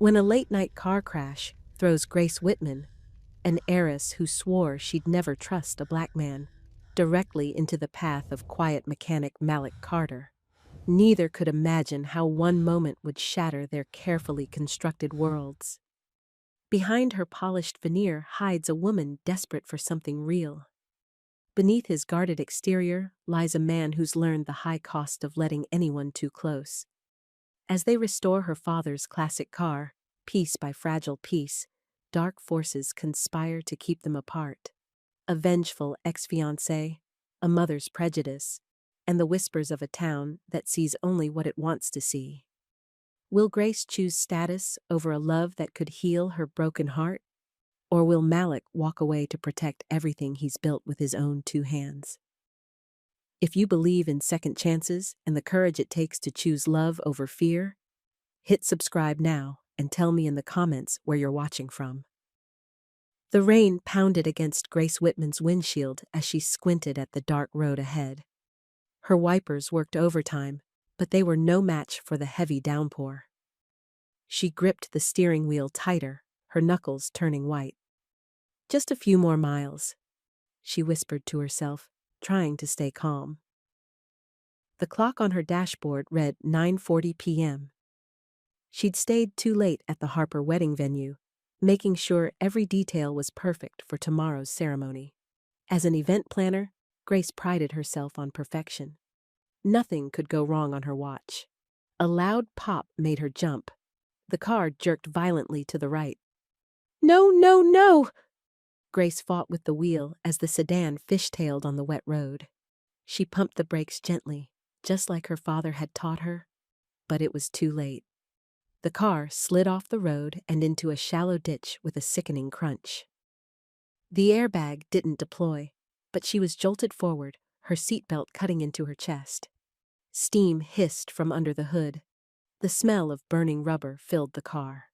When a late-night car crash throws Grace Whitman, an heiress who swore she'd never trust a black man, directly into the path of quiet mechanic Malik Carter, neither could imagine how one moment would shatter their carefully constructed worlds. Behind her polished veneer hides a woman desperate for something real. Beneath his guarded exterior lies a man who's learned the high cost of letting anyone too close. As they restore her father's classic car, piece by fragile piece, dark forces conspire to keep them apart. A vengeful ex-fiancé, a mother's prejudice, and the whispers of a town that sees only what it wants to see. Will Grace choose status over a love that could heal her broken heart? Or will Malik walk away to protect everything he's built with his own two hands? If you believe in second chances and the courage it takes to choose love over fear, hit subscribe now and tell me in the comments where you're watching from. The rain pounded against Grace Whitman's windshield as she squinted at the dark road ahead. Her wipers worked overtime, but they were no match for the heavy downpour. She gripped the steering wheel tighter, her knuckles turning white. Just a few more miles, she whispered to herself, trying to stay calm. The clock on her dashboard read 9:40 p.m. She'd stayed too late at the Harper wedding venue, making sure every detail was perfect for tomorrow's ceremony. As an event planner, Grace prided herself on perfection. Nothing could go wrong on her watch. A loud pop made her jump. The car jerked violently to the right. "No, no, no!" Grace fought with the wheel as the sedan fishtailed on the wet road. She pumped the brakes gently, just like her father had taught her, but it was too late. The car slid off the road and into a shallow ditch with a sickening crunch. The airbag didn't deploy, but she was jolted forward, her seatbelt cutting into her chest. Steam hissed from under the hood. The smell of burning rubber filled the car.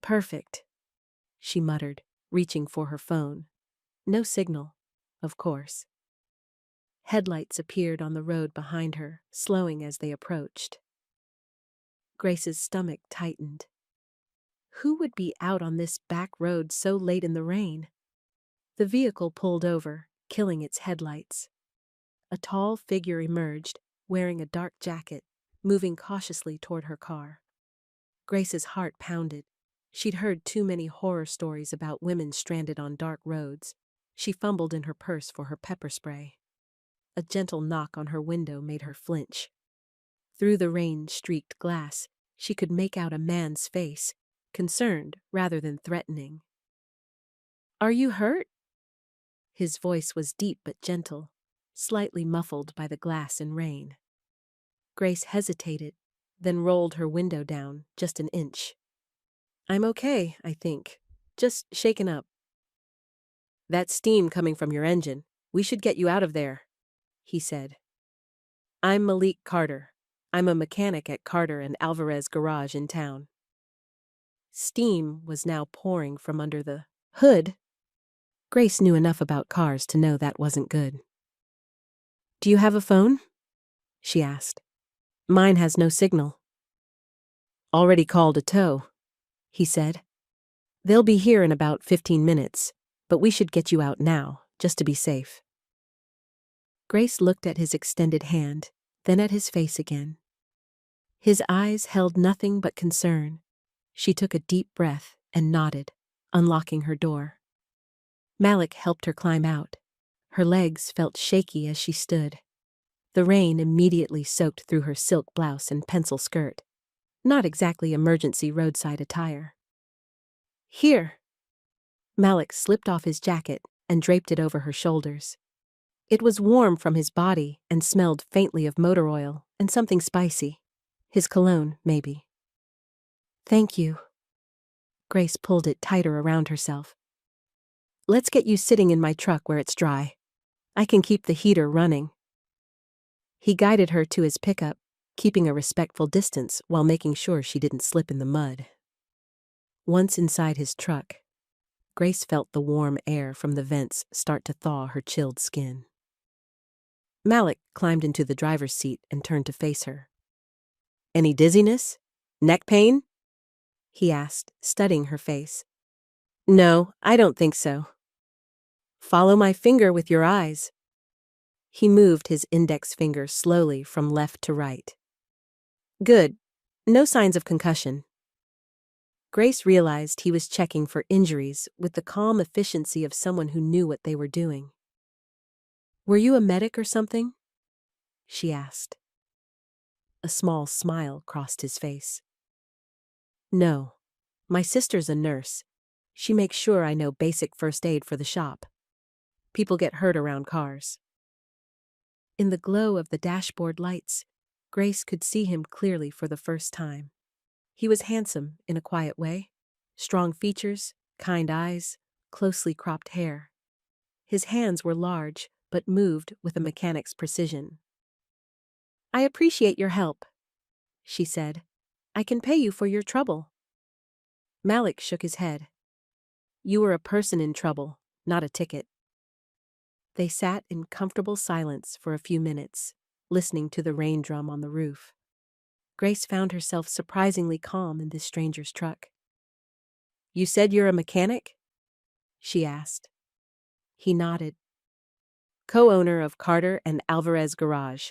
"Perfect," she muttered, reaching for her phone. No signal, of course. Headlights appeared on the road behind her, slowing as they approached. Grace's stomach tightened. Who would be out on this back road so late in the rain? The vehicle pulled over, killing its headlights. A tall figure emerged, wearing a dark jacket, moving cautiously toward her car. Grace's heart pounded. She'd heard too many horror stories about women stranded on dark roads. She fumbled in her purse for her pepper spray. A gentle knock on her window made her flinch. Through the rain-streaked glass, she could make out a man's face, concerned rather than threatening. "Are you hurt?" His voice was deep but gentle, slightly muffled by the glass and rain. Grace hesitated, then rolled her window down just an inch. "I'm okay, I think. Just shaken up." "That steam coming from your engine. We should get you out of there," he said. "I'm Malik Carter. I'm a mechanic at Carter and Alvarez Garage in town." Steam was now pouring from under the hood. Grace knew enough about cars to know that wasn't good. "Do you have a phone?" she asked. "Mine has no signal." "Already called a tow," he said. "They'll be here in about 15 minutes, but we should get you out now, just to be safe." Grace looked at his extended hand, then at his face again. His eyes held nothing but concern. She took a deep breath and nodded, unlocking her door. Malik helped her climb out. Her legs felt shaky as she stood. The rain immediately soaked through her silk blouse and pencil skirt. Not exactly emergency roadside attire. "Here." Malik slipped off his jacket and draped it over her shoulders. It was warm from his body and smelled faintly of motor oil and something spicy. His cologne, maybe. "Thank you." Grace pulled it tighter around herself. "Let's get you sitting in my truck where it's dry. I can keep the heater running." He guided her to his pickup, keeping a respectful distance while making sure she didn't slip in the mud. Once inside his truck, Grace felt the warm air from the vents start to thaw her chilled skin. Malik climbed into the driver's seat and turned to face her. "Any dizziness? Neck pain?" he asked, studying her face. No, I don't think so. Follow my finger with your eyes. He moved his index finger slowly from left to right. Good. No signs of concussion. Grace realized he was checking for injuries with the calm efficiency of someone who knew what they were doing. Were you a medic or something? She asked. A small smile crossed his face. No. My sister's a nurse. She makes sure I know basic first aid for the shop. People get hurt around cars. In the glow of the dashboard lights, Grace could see him clearly for the first time. He was handsome in a quiet way. Strong features, kind eyes, closely cropped hair. His hands were large, but moved with a mechanic's precision. I appreciate your help, she said. I can pay you for your trouble. Malik shook his head. You were a person in trouble, not a ticket. They sat in comfortable silence for a few minutes, listening to the rain drum on the roof. Grace found herself surprisingly calm in this stranger's truck. You said you're a mechanic? She asked. He nodded. Co-owner of Carter and Alvarez Garage.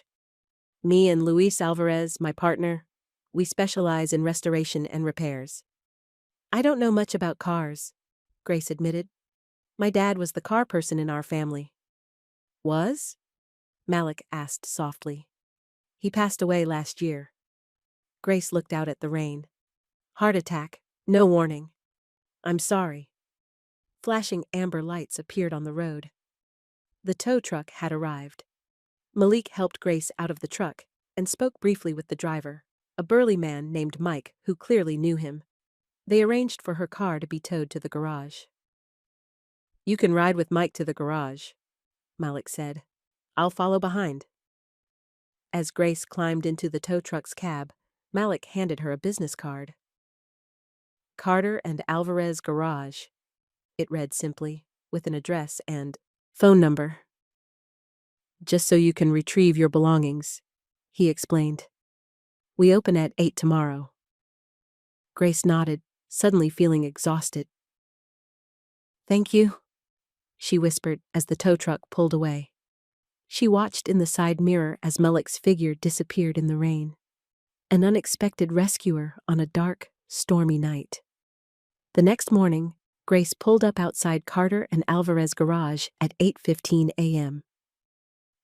Me and Luis Alvarez, my partner, we specialize in restoration and repairs. I don't know much about cars, Grace admitted. My dad was the car person in our family. Was? Malik asked softly. He passed away last year. Grace looked out at the rain. Heart attack, no warning. I'm sorry. Flashing amber lights appeared on the road. The tow truck had arrived. Malik helped Grace out of the truck and spoke briefly with the driver, a burly man named Mike who clearly knew him. They arranged for her car to be towed to the garage. You can ride with Mike to the garage, Malik said. I'll follow behind. As Grace climbed into the tow truck's cab, Malik handed her a business card. Carter and Alvarez Garage, it read simply, with an address and phone number. Just so you can retrieve your belongings, he explained. We open at 8 tomorrow. Grace nodded, suddenly feeling exhausted. Thank you, she whispered as the tow truck pulled away. She watched in the side mirror as Malik's figure disappeared in the rain. An unexpected rescuer on a dark, stormy night. The next morning, Grace pulled up outside Carter and Alvarez Garage at 8:15 a.m.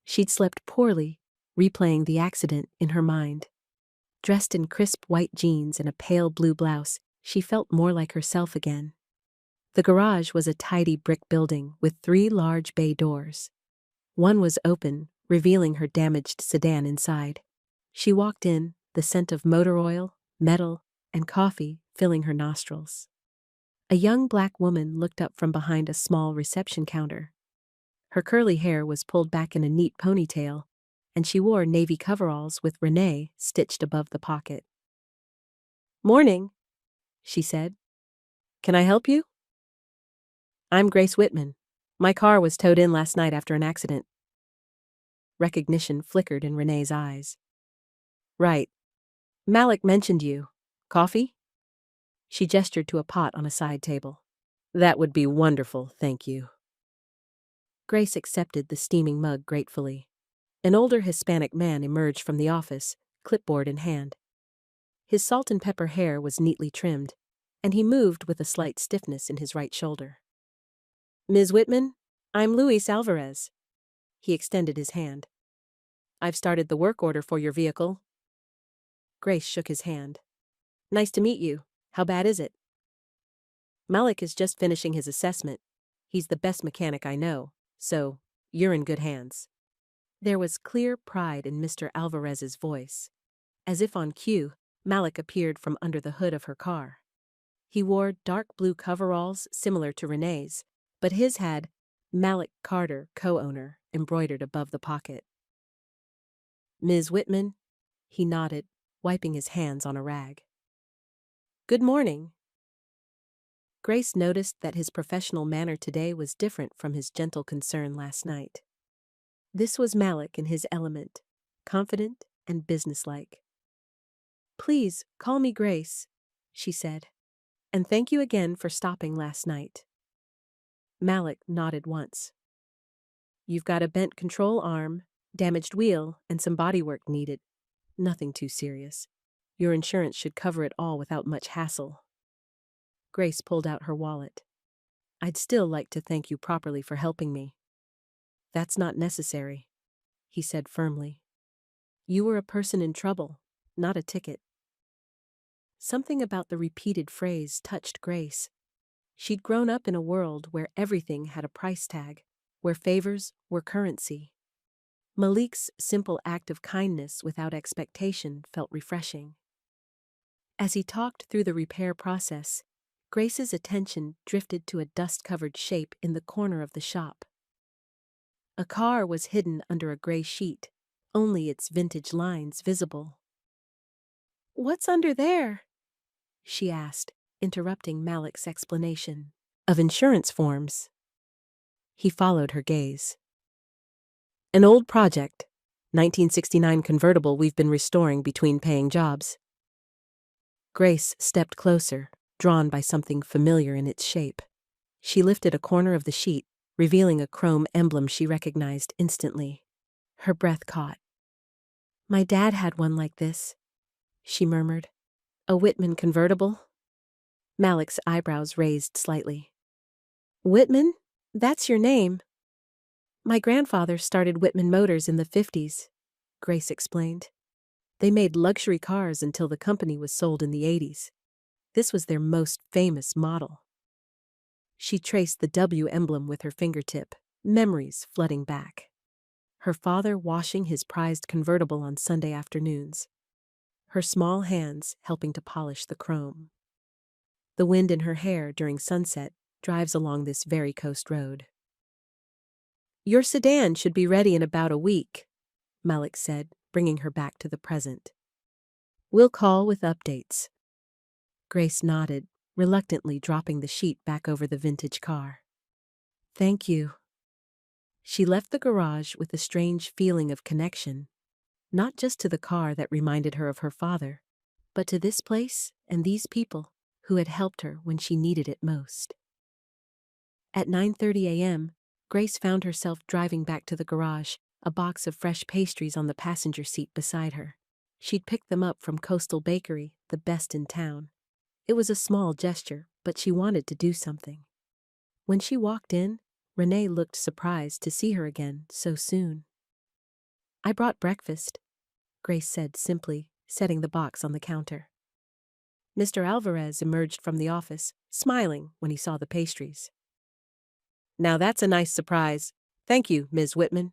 She'd slept poorly, replaying the accident in her mind. Dressed in crisp white jeans and a pale blue blouse, she felt more like herself again. The garage was a tidy brick building with 3 large bay doors. One was open, revealing her damaged sedan inside. She walked in, the scent of motor oil, metal, and coffee filling her nostrils. A young black woman looked up from behind a small reception counter. Her curly hair was pulled back in a neat ponytail, and she wore navy coveralls with Renee stitched above the pocket. Morning, she said. Can I help you? I'm Grace Whitman. My car was towed in last night after an accident. Recognition flickered in Renee's eyes. Right. Malik mentioned you. Coffee? She gestured to a pot on a side table. That would be wonderful, thank you. Grace accepted the steaming mug gratefully. An older Hispanic man emerged from the office, clipboard in hand. His salt and pepper hair was neatly trimmed, and he moved with a slight stiffness in his right shoulder. Ms. Whitman, I'm Luis Alvarez. He extended his hand. I've started the work order for your vehicle. Grace shook his hand. Nice to meet you. How bad is it? Malik is just finishing his assessment. He's the best mechanic I know, so you're in good hands. There was clear pride in Mr. Alvarez's voice. As if on cue, Malik appeared from under the hood of her car. He wore dark blue coveralls similar to Renee's, but his had Malik Carter, co-owner, embroidered above the pocket. Ms. Whitman? He nodded, wiping his hands on a rag. Good morning. Grace noticed that his professional manner today was different from his gentle concern last night. This was Malik in his element, confident and businesslike. Please, call me Grace, she said. And thank you again for stopping last night. Malik nodded once. You've got a bent control arm, damaged wheel, and some bodywork needed. Nothing too serious. Your insurance should cover it all without much hassle. Grace pulled out her wallet. I'd still like to thank you properly for helping me. That's not necessary, he said firmly. You were a person in trouble, not a ticket. Something about the repeated phrase touched Grace. She'd grown up in a world where everything had a price tag, where favors were currency. Malik's simple act of kindness without expectation felt refreshing. As he talked through the repair process, Grace's attention drifted to a dust-covered shape in the corner of the shop. A car was hidden under a gray sheet, only its vintage lines visible. "What's under there?" she asked, interrupting Malik's explanation of insurance forms. He followed her gaze. An old project, 1969 convertible we've been restoring between paying jobs. Grace stepped closer, drawn by something familiar in its shape. She lifted a corner of the sheet, revealing a chrome emblem she recognized instantly. Her breath caught. My dad had one like this, she murmured. A Whitman convertible? Malik's eyebrows raised slightly. Whitman? That's your name. My grandfather started Whitman Motors in the 50s, Grace explained. They made luxury cars until the company was sold in the 80s. This was their most famous model. She traced the W emblem with her fingertip, memories flooding back. Her father washing his prized convertible on Sunday afternoons. Her small hands helping to polish the chrome. The wind in her hair during sunset drives along this very coast road. Your sedan should be ready in about a week, Malik said, bringing her back to the present. We'll call with updates. Grace nodded, reluctantly dropping the sheet back over the vintage car. Thank you. She left the garage with a strange feeling of connection, not just to the car that reminded her of her father, but to this place and these people who had helped her when she needed it most. At 9:30 a.m., Grace found herself driving back to the garage, a box of fresh pastries on the passenger seat beside her. She'd picked them up from Coastal Bakery, the best in town. It was a small gesture, but she wanted to do something. When she walked in, Renee looked surprised to see her again so soon. I brought breakfast, Grace said simply, setting the box on the counter. Mr. Alvarez emerged from the office, smiling when he saw the pastries. Now that's a nice surprise. Thank you, Ms. Whitman.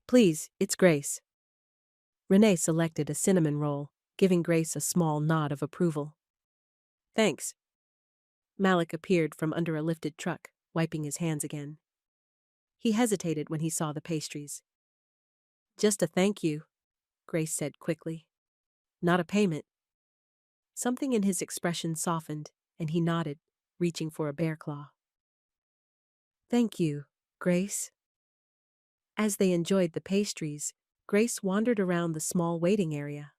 Please, it's Grace. Renee selected a cinnamon roll, giving Grace a small nod of approval. Thanks. Malik appeared from under a lifted truck, wiping his hands again. He hesitated when he saw the pastries. Just a thank you, Grace said quickly. Not a payment. Something in his expression softened, and he nodded, reaching for a bear claw. Thank you, Grace. As they enjoyed the pastries, Grace wandered around the small waiting area.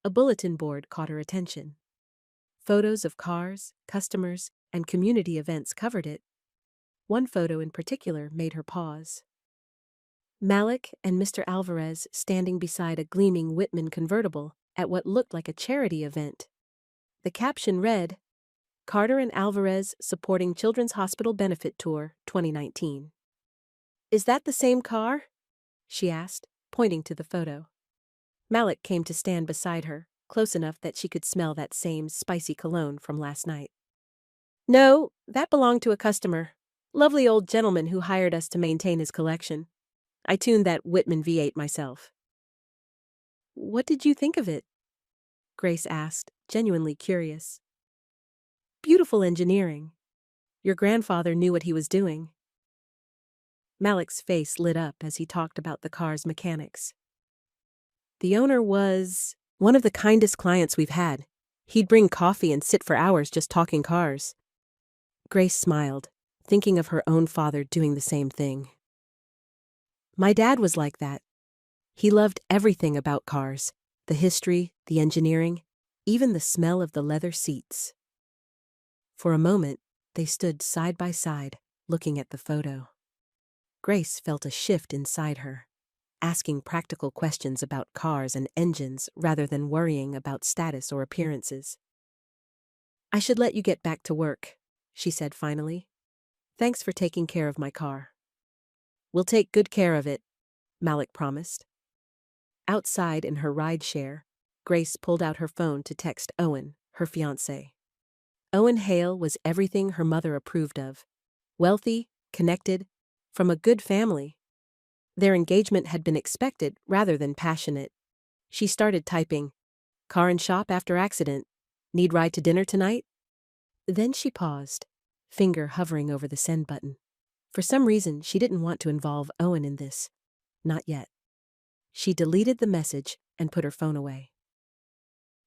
A bulletin board caught her attention. Photos of cars, customers, and community events covered it. One photo in particular made her pause. Malik and Mr. Alvarez standing beside a gleaming Whitman convertible at what looked like a charity event. The caption read, Carter and Alvarez supporting Children's Hospital Benefit Tour 2019. Is that the same car? She asked, pointing to the photo. Malik came to stand beside her, close enough that she could smell that same spicy cologne from last night. No, that belonged to a customer. Lovely old gentleman who hired us to maintain his collection. I tuned that Whitman V8 myself. What did you think of it? Grace asked, genuinely curious. Beautiful engineering. Your grandfather knew what he was doing. Malik's face lit up as he talked about the car's mechanics. The owner was one of the kindest clients we've had. He'd bring coffee and sit for hours just talking cars. Grace smiled, thinking of her own father doing the same thing. My dad was like that. He loved everything about cars, the history, the engineering, even the smell of the leather seats. For a moment, they stood side by side, looking at the photo. Grace felt a shift inside her, asking practical questions about cars and engines rather than worrying about status or appearances. "I should let you get back to work," she said finally. "Thanks for taking care of my car." "We'll take good care of it," Malik promised. Outside in her rideshare, Grace pulled out her phone to text Owen, her fiancé. Owen Hale was everything her mother approved of. Wealthy, connected, from a good family. Their engagement had been expected rather than passionate. She started typing, "Car and shop after accident. Need ride to dinner tonight?" Then she paused, finger hovering over the send button. For some reason, she didn't want to involve Owen in this. Not yet. She deleted the message and put her phone away.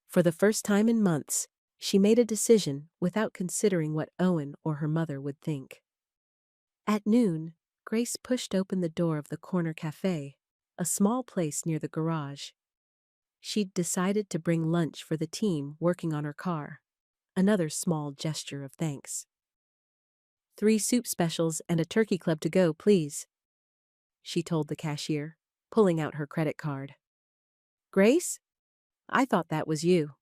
For the first time in months, she made a decision without considering what Owen or her mother would think. At noon, Grace pushed open the door of the corner cafe, a small place near the garage. She'd decided to bring lunch for the team working on her car, another small gesture of thanks. "3 soup specials and a turkey club to go, please," she told the cashier, pulling out her credit card. "Grace? I thought that was you."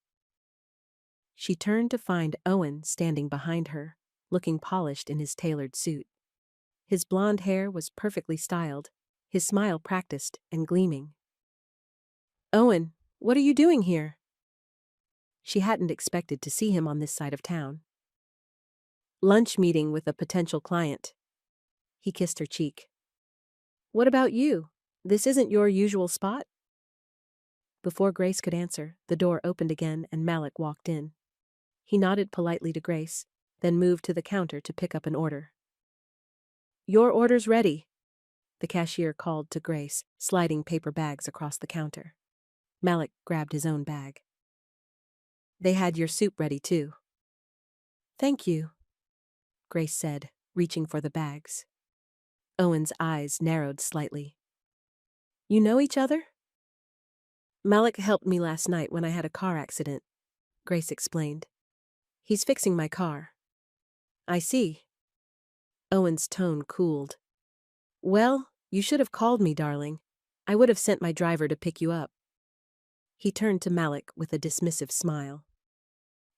She turned to find Owen standing behind her, looking polished in his tailored suit. His blonde hair was perfectly styled, his smile practiced and gleaming. "Owen, what are you doing here?" She hadn't expected to see him on this side of town. "Lunch meeting with a potential client." He kissed her cheek. "What about you? This isn't your usual spot?" Before Grace could answer, the door opened again and Malik walked in. He nodded politely to Grace, then moved to the counter to pick up an order. "Your order's ready," the cashier called to Grace, sliding paper bags across the counter. Malik grabbed his own bag. "They had your soup ready too." "Thank you," Grace said, reaching for the bags. Owen's eyes narrowed slightly. "You know each other?" "Malik helped me last night when I had a car accident," Grace explained. "He's fixing my car." "I see." Owen's tone cooled. "Well, you should have called me, darling. I would have sent my driver to pick you up." He turned to Malik with a dismissive smile.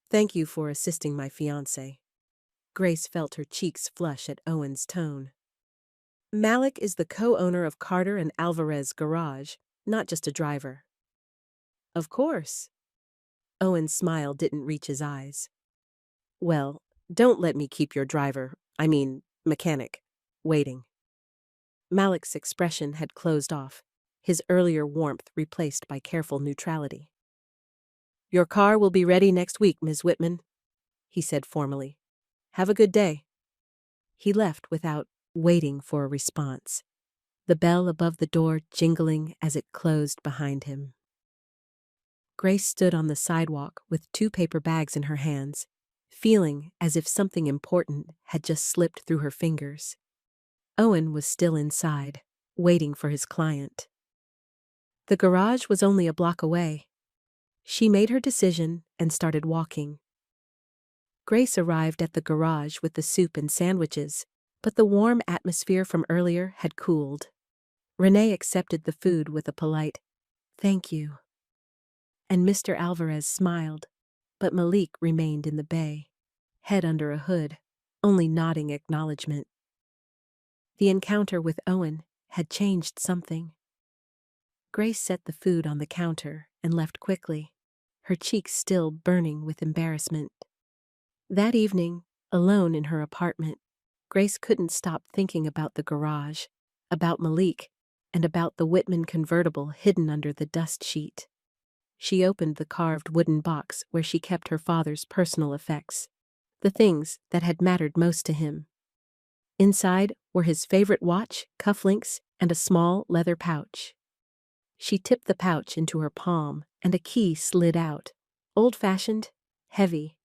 "Thank you for assisting my fiancé." Grace felt her cheeks flush at Owen's tone. "Malik is the co-owner of Carter and Alvarez Garage, not just a driver." "Of course." Owen's smile didn't reach his eyes. "Well, don't let me keep your driver, mechanic, waiting." Malik's expression had closed off, his earlier warmth replaced by careful neutrality. "Your car will be ready next week, Ms. Whitman," he said formally. "Have a good day." He left without waiting for a response, the bell above the door jingling as it closed behind him. Grace stood on the sidewalk with 2 paper bags in her hands, feeling as if something important had just slipped through her fingers. Owen was still inside, waiting for his client. The garage was only a block away. She made her decision and started walking. Grace arrived at the garage with the soup and sandwiches, but the warm atmosphere from earlier had cooled. Renee accepted the food with a polite, "Thank you." And Mr. Alvarez smiled, but Malik remained in the bay, head under a hood, only nodding acknowledgement. The encounter with Owen had changed something. Grace set the food on the counter and left quickly, her cheeks still burning with embarrassment. That evening, alone in her apartment, Grace couldn't stop thinking about the garage, about Malik, and about the Whitman convertible hidden under the dust sheet. She opened the carved wooden box where she kept her father's personal effects, the things that had mattered most to him. Inside were his favorite watch, cufflinks, and a small leather pouch. She tipped the pouch into her palm, and a key slid out, old-fashioned, heavy.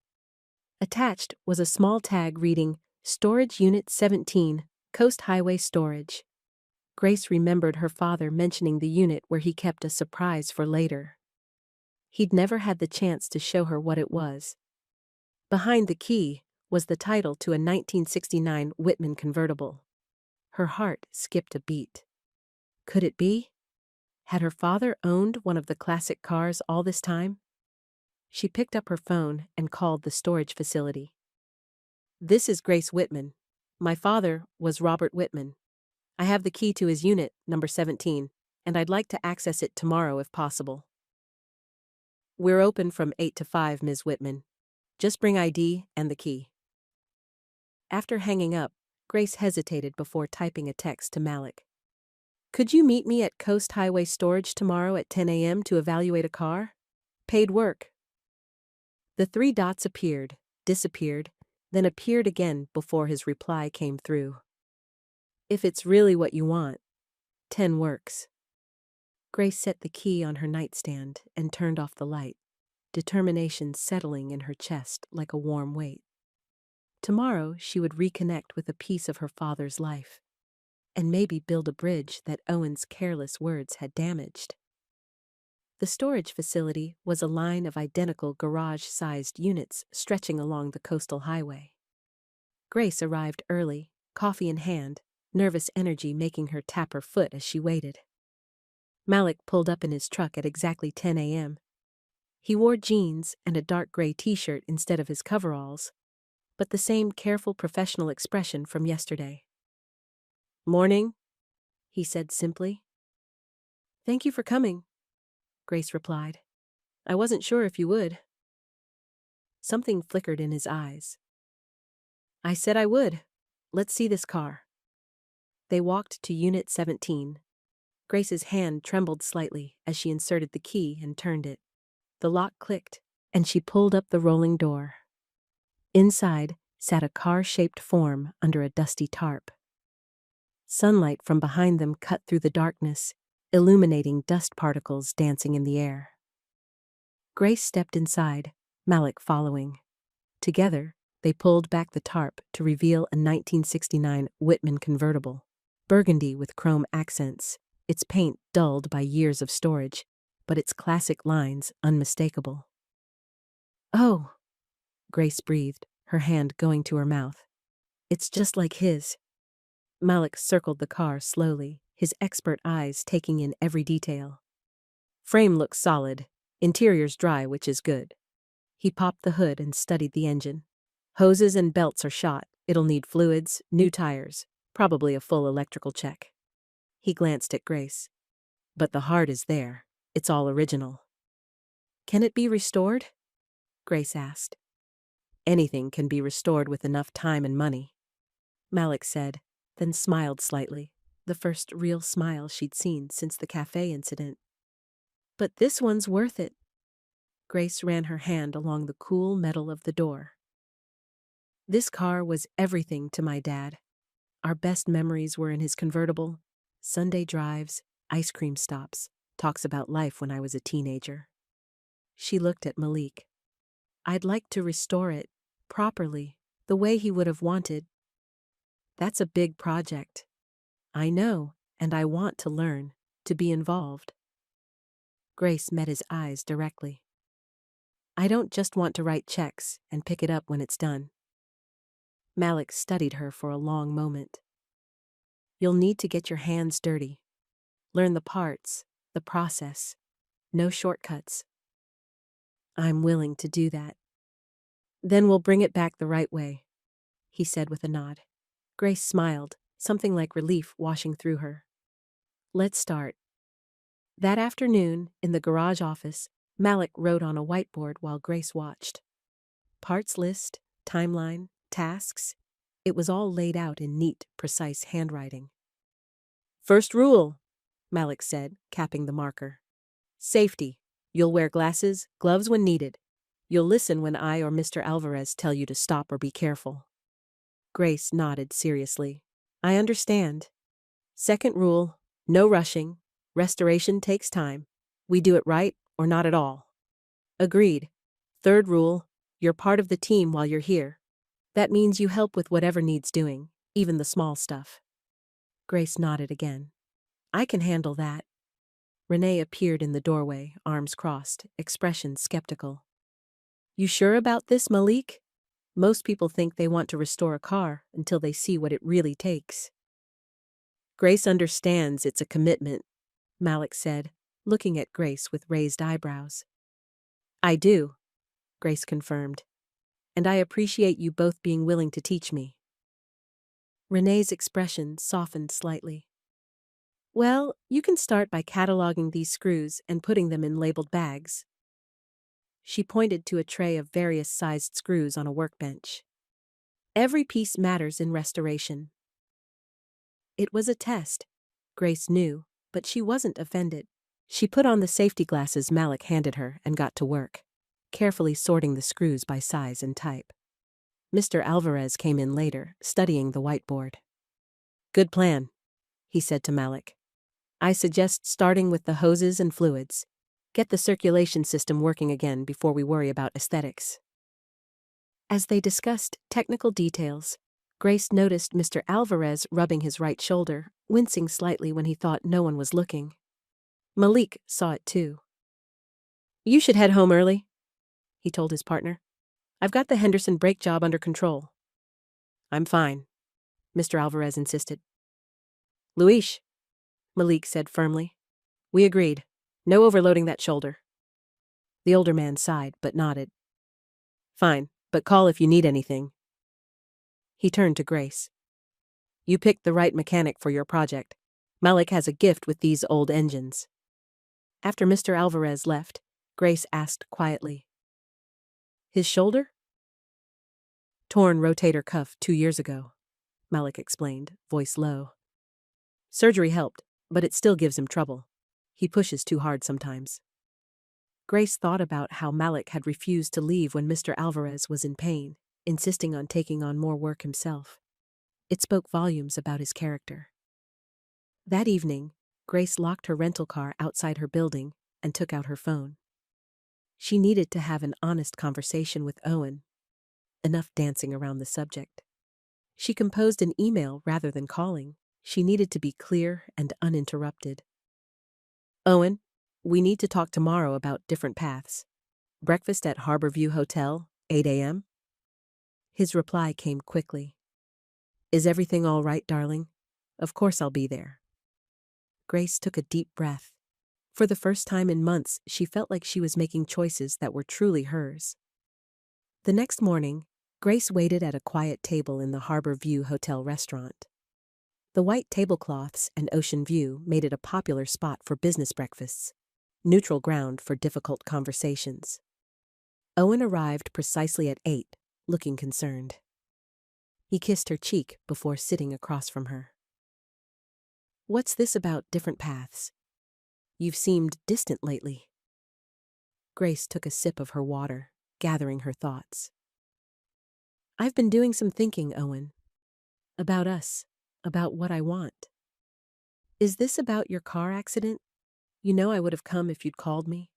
Attached was a small tag reading, "Storage Unit 17, Coast Highway Storage." Grace remembered her father mentioning the unit where he kept a surprise for later. He'd never had the chance to show her what it was. Behind the key was the title to a 1969 Whitman convertible. Her heart skipped a beat. Could it be? Had her father owned one of the classic cars all this time? She picked up her phone and called the storage facility. "This is Grace Whitman. My father was Robert Whitman. I have the key to his unit, number 17, and I'd like to access it tomorrow if possible." "We're open from 8 to 5, Ms. Whitman. Just bring ID and the key." After hanging up, Grace hesitated before typing a text to Malik. "Could you meet me at Coast Highway Storage tomorrow at 10 a.m. to evaluate a car? Paid work." The three dots appeared, disappeared, then appeared again before his reply came through. "If it's really what you want, 10 works." Grace set the key on her nightstand and turned off the light, determination settling in her chest like a warm weight. Tomorrow she would reconnect with a piece of her father's life, and maybe build a bridge that Owen's careless words had damaged. The storage facility was a line of identical garage-sized units stretching along the coastal highway. Grace arrived early, coffee in hand, nervous energy making her tap her foot as she waited. Malik pulled up in his truck at exactly 10 a.m. He wore jeans and a dark gray t-shirt instead of his coveralls, but the same careful professional expression from yesterday. "Morning," he said simply. "Thank you for coming," Grace replied. "I wasn't sure if you would." Something flickered in his eyes. "I said I would. Let's see this car." They walked to Unit 17. Grace's hand trembled slightly as she inserted the key and turned it. The lock clicked, and she pulled up the rolling door. Inside sat a car-shaped form under a dusty tarp. Sunlight from behind them cut through the darkness, illuminating dust particles dancing in the air. Grace stepped inside, Malik following. Together, they pulled back the tarp to reveal a 1969 Whitman convertible, burgundy with chrome accents, its paint dulled by years of storage, but its classic lines unmistakable. "Oh," Grace breathed, her hand going to her mouth. "It's just like his." Malik circled the car slowly, his expert eyes taking in every detail. "Frame looks solid, interior's dry, which is good." He popped the hood and studied the engine. "Hoses and belts are shot. It'll need fluids, new tires, probably a full electrical check." He glanced at Grace. "But the heart is there. It's all original." "Can it be restored?" Grace asked. "Anything can be restored with enough time and money," Malik said, then smiled slightly, the first real smile she'd seen since the cafe incident. "But this one's worth it." Grace ran her hand along the cool metal of the door. "This car was everything to my dad. Our best memories were in his convertible, Sunday drives, ice cream stops, talks about life when I was a teenager." She looked at Malik. "I'd like to restore it, properly, the way he would have wanted." "That's a big project." "I know, and I want to learn, to be involved." Grace met his eyes directly. "I don't just want to write checks and pick it up when it's done." Malik studied her for a long moment. "You'll need to get your hands dirty. Learn the parts, the process. No shortcuts." "I'm willing to do that." "Then we'll bring it back the right way," he said with a nod. Grace smiled, something like relief washing through her. "Let's start." That afternoon, in the garage office, Malik wrote on a whiteboard while Grace watched. Parts list, timeline, tasks. It was all laid out in neat, precise handwriting. "First rule," Malik said, capping the marker. "Safety. You'll wear glasses, gloves when needed. You'll listen when I or Mr. Alvarez tell you to stop or be careful." Grace nodded seriously. "I understand." "Second rule, no rushing. Restoration takes time. We do it right or not at all." "Agreed." "Third rule, you're part of the team while you're here. That means you help with whatever needs doing, even the small stuff." Grace nodded again. "I can handle that." Renee appeared in the doorway, arms crossed, expression skeptical. "You sure about this, Malik?" Most people think they want to restore a car until they see what it really takes. Grace understands it's a commitment, Malik said, looking at Grace with raised eyebrows. I do, Grace confirmed, and I appreciate you both being willing to teach me. Renee's expression softened slightly. Well, you can start by cataloging these screws and putting them in labeled bags. She pointed to a tray of various sized screws on a workbench. Every piece matters in restoration. It was a test, Grace knew, but she wasn't offended. She put on the safety glasses Malik handed her and got to work, carefully sorting the screws by size and type. Mr. Alvarez came in later, studying the whiteboard. Good plan, he said to Malik. I suggest starting with the hoses and fluids. Get the circulation system working again before we worry about aesthetics. As they discussed technical details, Grace noticed Mr. Alvarez rubbing his right shoulder, wincing slightly when he thought no one was looking. Malik saw it too. You should head home early, he told his partner. I've got the Henderson brake job under control. I'm fine, Mr. Alvarez insisted. Luis, Malik said firmly. We agreed. No overloading that shoulder. The older man sighed but nodded. Fine, but call if you need anything. He turned to Grace. You picked the right mechanic for your project. Malik has a gift with these old engines. After Mr. Alvarez left, Grace asked quietly. His shoulder? Torn rotator cuff 2 years ago, Malik explained, voice low. Surgery helped, but it still gives him trouble. He pushes too hard sometimes. Grace thought about how Malik had refused to leave when Mr. Alvarez was in pain, insisting on taking on more work himself. It spoke volumes about his character. That evening, Grace locked her rental car outside her building and took out her phone. She needed to have an honest conversation with Owen. Enough dancing around the subject. She composed an email rather than calling. She needed to be clear and uninterrupted. Owen, we need to talk tomorrow about different paths. Breakfast at Harborview Hotel, 8 a.m.? His reply came quickly. Is everything all right, darling? Of course I'll be there. Grace took a deep breath. For the first time in months, she felt like she was making choices that were truly hers. The next morning, Grace waited at a quiet table in the Harborview Hotel restaurant. The white tablecloths and ocean view made it a popular spot for business breakfasts, neutral ground for difficult conversations. Owen arrived precisely at 8, looking concerned. He kissed her cheek before sitting across from her. What's this about different paths? You've seemed distant lately. Grace took a sip of her water, gathering her thoughts. I've been doing some thinking, Owen. About us, about what I want. Is this about your car accident? You know I would have come if you'd called me.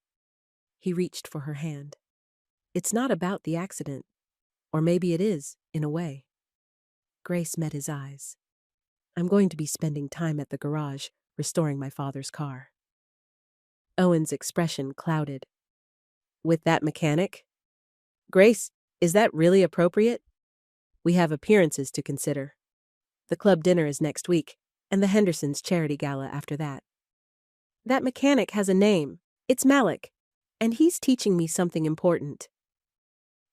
He reached for her hand. It's not about the accident. Or maybe it is, in a way. Grace met his eyes. I'm going to be spending time at the garage, restoring my father's car. Owen's expression clouded. With that mechanic? Grace, is that really appropriate? We have appearances to consider. The club dinner is next week, and the Hendersons' charity gala after that. That mechanic has a name. It's Malik, and he's teaching me something important.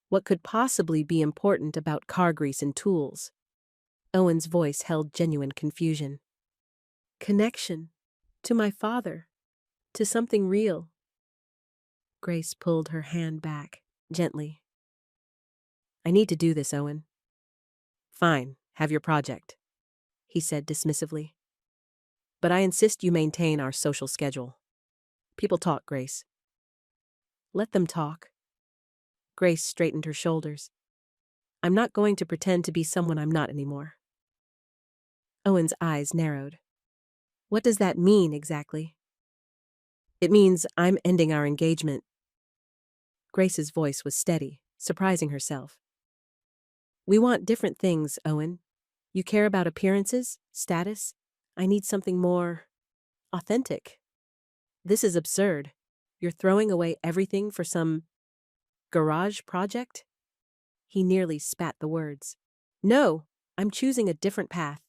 What could possibly be important about car grease and tools? Owen's voice held genuine confusion. Connection. To my father. To something real. Grace pulled her hand back, gently. I need to do this, Owen. Fine, have your project, he said dismissively. But I insist you maintain our social schedule. People talk, Grace. Let them talk. Grace straightened her shoulders. I'm not going to pretend to be someone I'm not anymore. Owen's eyes narrowed. What does that mean exactly? It means I'm ending our engagement. Grace's voice was steady, surprising herself. We want different things, Owen. You care about appearances, status. I need something more authentic. This is absurd. You're throwing away everything for some garage project? He nearly spat the words. No, I'm choosing a different path.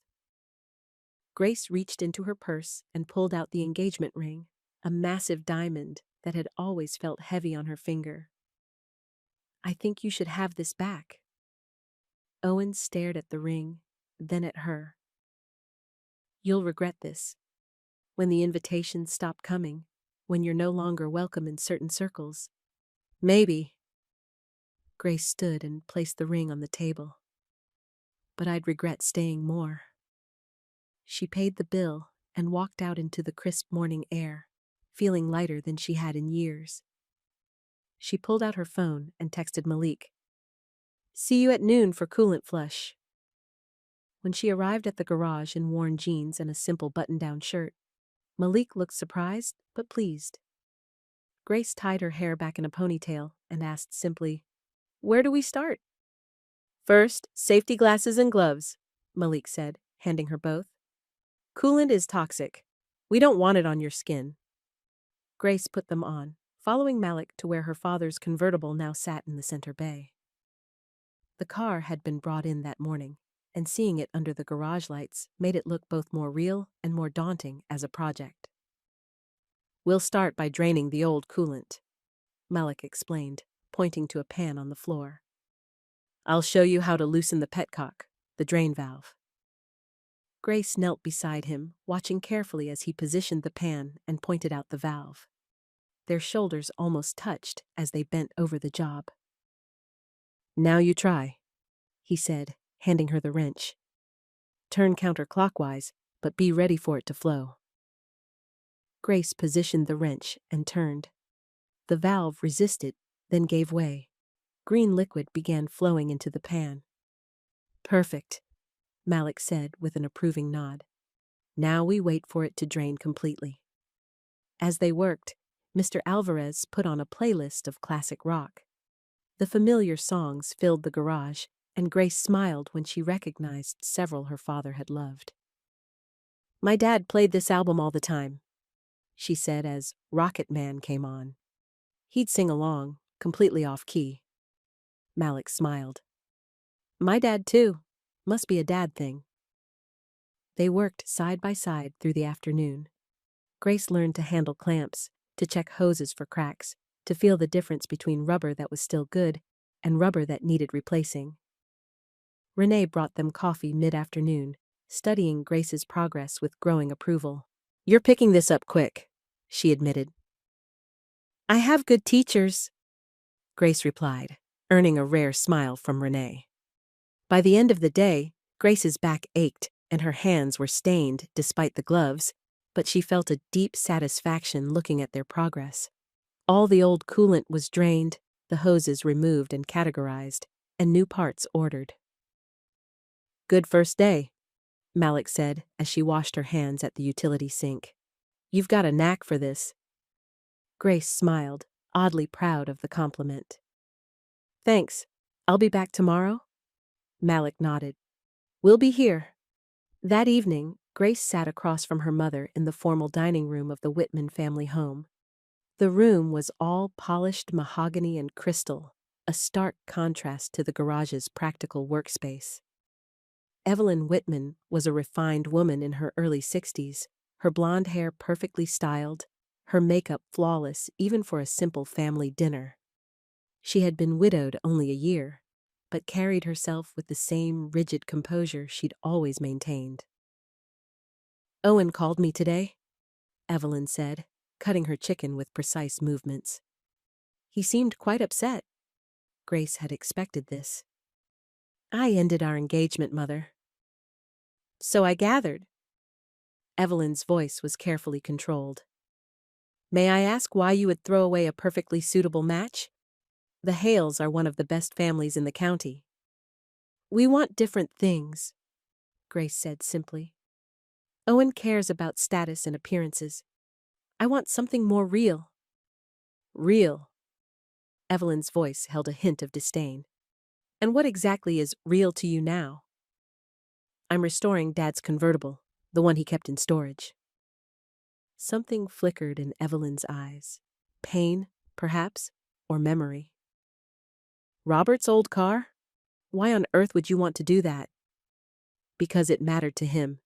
Grace reached into her purse and pulled out the engagement ring, a massive diamond that had always felt heavy on her finger. I think you should have this back. Owen stared at the ring, then at her. You'll regret this. When the invitations stop coming, when you're no longer welcome in certain circles. Maybe. Grace stood and placed the ring on the table. But I'd regret staying more. She paid the bill and walked out into the crisp morning air, feeling lighter than she had in years. She pulled out her phone and texted Malik. See you at noon for coolant flush. When she arrived at the garage in worn jeans and a simple button-down shirt, Malik looked surprised but pleased. Grace tied her hair back in a ponytail and asked simply, Where do we start? First, safety glasses and gloves, Malik said, handing her both. Coolant is toxic. We don't want it on your skin. Grace put them on, following Malik to where her father's convertible now sat in the center bay. The car had been brought in that morning, and seeing it under the garage lights made it look both more real and more daunting as a project. We'll start by draining the old coolant, Malik explained, pointing to a pan on the floor. I'll show you how to loosen the petcock, the drain valve. Grace knelt beside him, watching carefully as he positioned the pan and pointed out the valve. Their shoulders almost touched as they bent over the job. Now you try, he said, handing her the wrench. Turn counterclockwise, but be ready for it to flow. Grace positioned the wrench and turned. The valve resisted, then gave way. Green liquid began flowing into the pan. Perfect, Malik said with an approving nod. Now we wait for it to drain completely. As they worked, Mr. Alvarez put on a playlist of classic rock. The familiar songs filled the garage, and Grace smiled when she recognized several her father had loved. My dad played this album all the time, she said as Rocket Man came on. He'd sing along, completely off-key. Malik smiled. My dad too. Must be a dad thing. They worked side by side through the afternoon. Grace learned to handle clamps, to check hoses for cracks, to feel the difference between rubber that was still good and rubber that needed replacing. Renee brought them coffee mid-afternoon, studying Grace's progress with growing approval. You're picking this up quick, she admitted. I have good teachers, Grace replied, earning a rare smile from Renee. By the end of the day, Grace's back ached and her hands were stained despite the gloves, but she felt a deep satisfaction looking at their progress. All the old coolant was drained, the hoses removed and categorized, and new parts ordered. Good first day, Malik said as she washed her hands at the utility sink. You've got a knack for this. Grace smiled, oddly proud of the compliment. Thanks. I'll be back tomorrow? Malik nodded. We'll be here. That evening, Grace sat across from her mother in the formal dining room of the Whitman family home. The room was all polished mahogany and crystal, a stark contrast to the garage's practical workspace. Evelyn Whitman was a refined woman in her early 60s, her blonde hair perfectly styled, her makeup flawless even for a simple family dinner. She had been widowed only a year, but carried herself with the same rigid composure she'd always maintained. Owen called me today, Evelyn said, cutting her chicken with precise movements. He seemed quite upset. Grace had expected this. I ended our engagement, Mother. So I gathered. Evelyn's voice was carefully controlled. May I ask why you would throw away a perfectly suitable match? The Hales are one of the best families in the county. We want different things, Grace said simply. Owen cares about status and appearances. I want something more real. Real? Evelyn's voice held a hint of disdain. And what exactly is real to you now? I'm restoring Dad's convertible, the one he kept in storage. Something flickered in Evelyn's eyes. Pain, perhaps, or memory. Robert's old car? Why on earth would you want to do that? Because it mattered to him.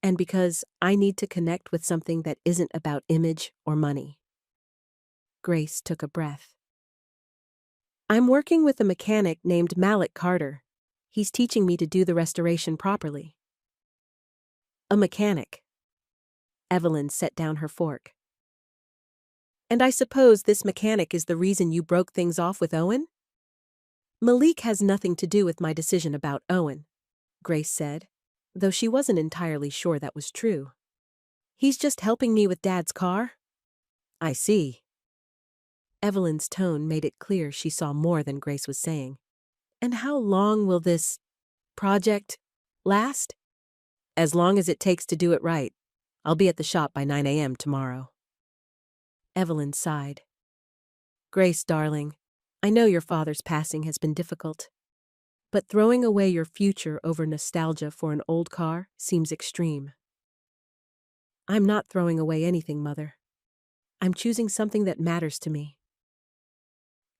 And because I need to connect with something that isn't about image or money. Grace took a breath. I'm working with a mechanic named Malik Carter. He's teaching me to do the restoration properly. A mechanic. Evelyn set down her fork. And I suppose this mechanic is the reason you broke things off with Owen? Malik has nothing to do with my decision about Owen, Grace said, though she wasn't entirely sure that was true. He's just helping me with Dad's car? I see. Evelyn's tone made it clear she saw more than Grace was saying. And how long will this project last? As long as it takes to do it right. I'll be at the shop by 9 a.m. tomorrow. Evelyn sighed. Grace, darling, I know your father's passing has been difficult. But throwing away your future over nostalgia for an old car seems extreme. I'm not throwing away anything, Mother. I'm choosing something that matters to me.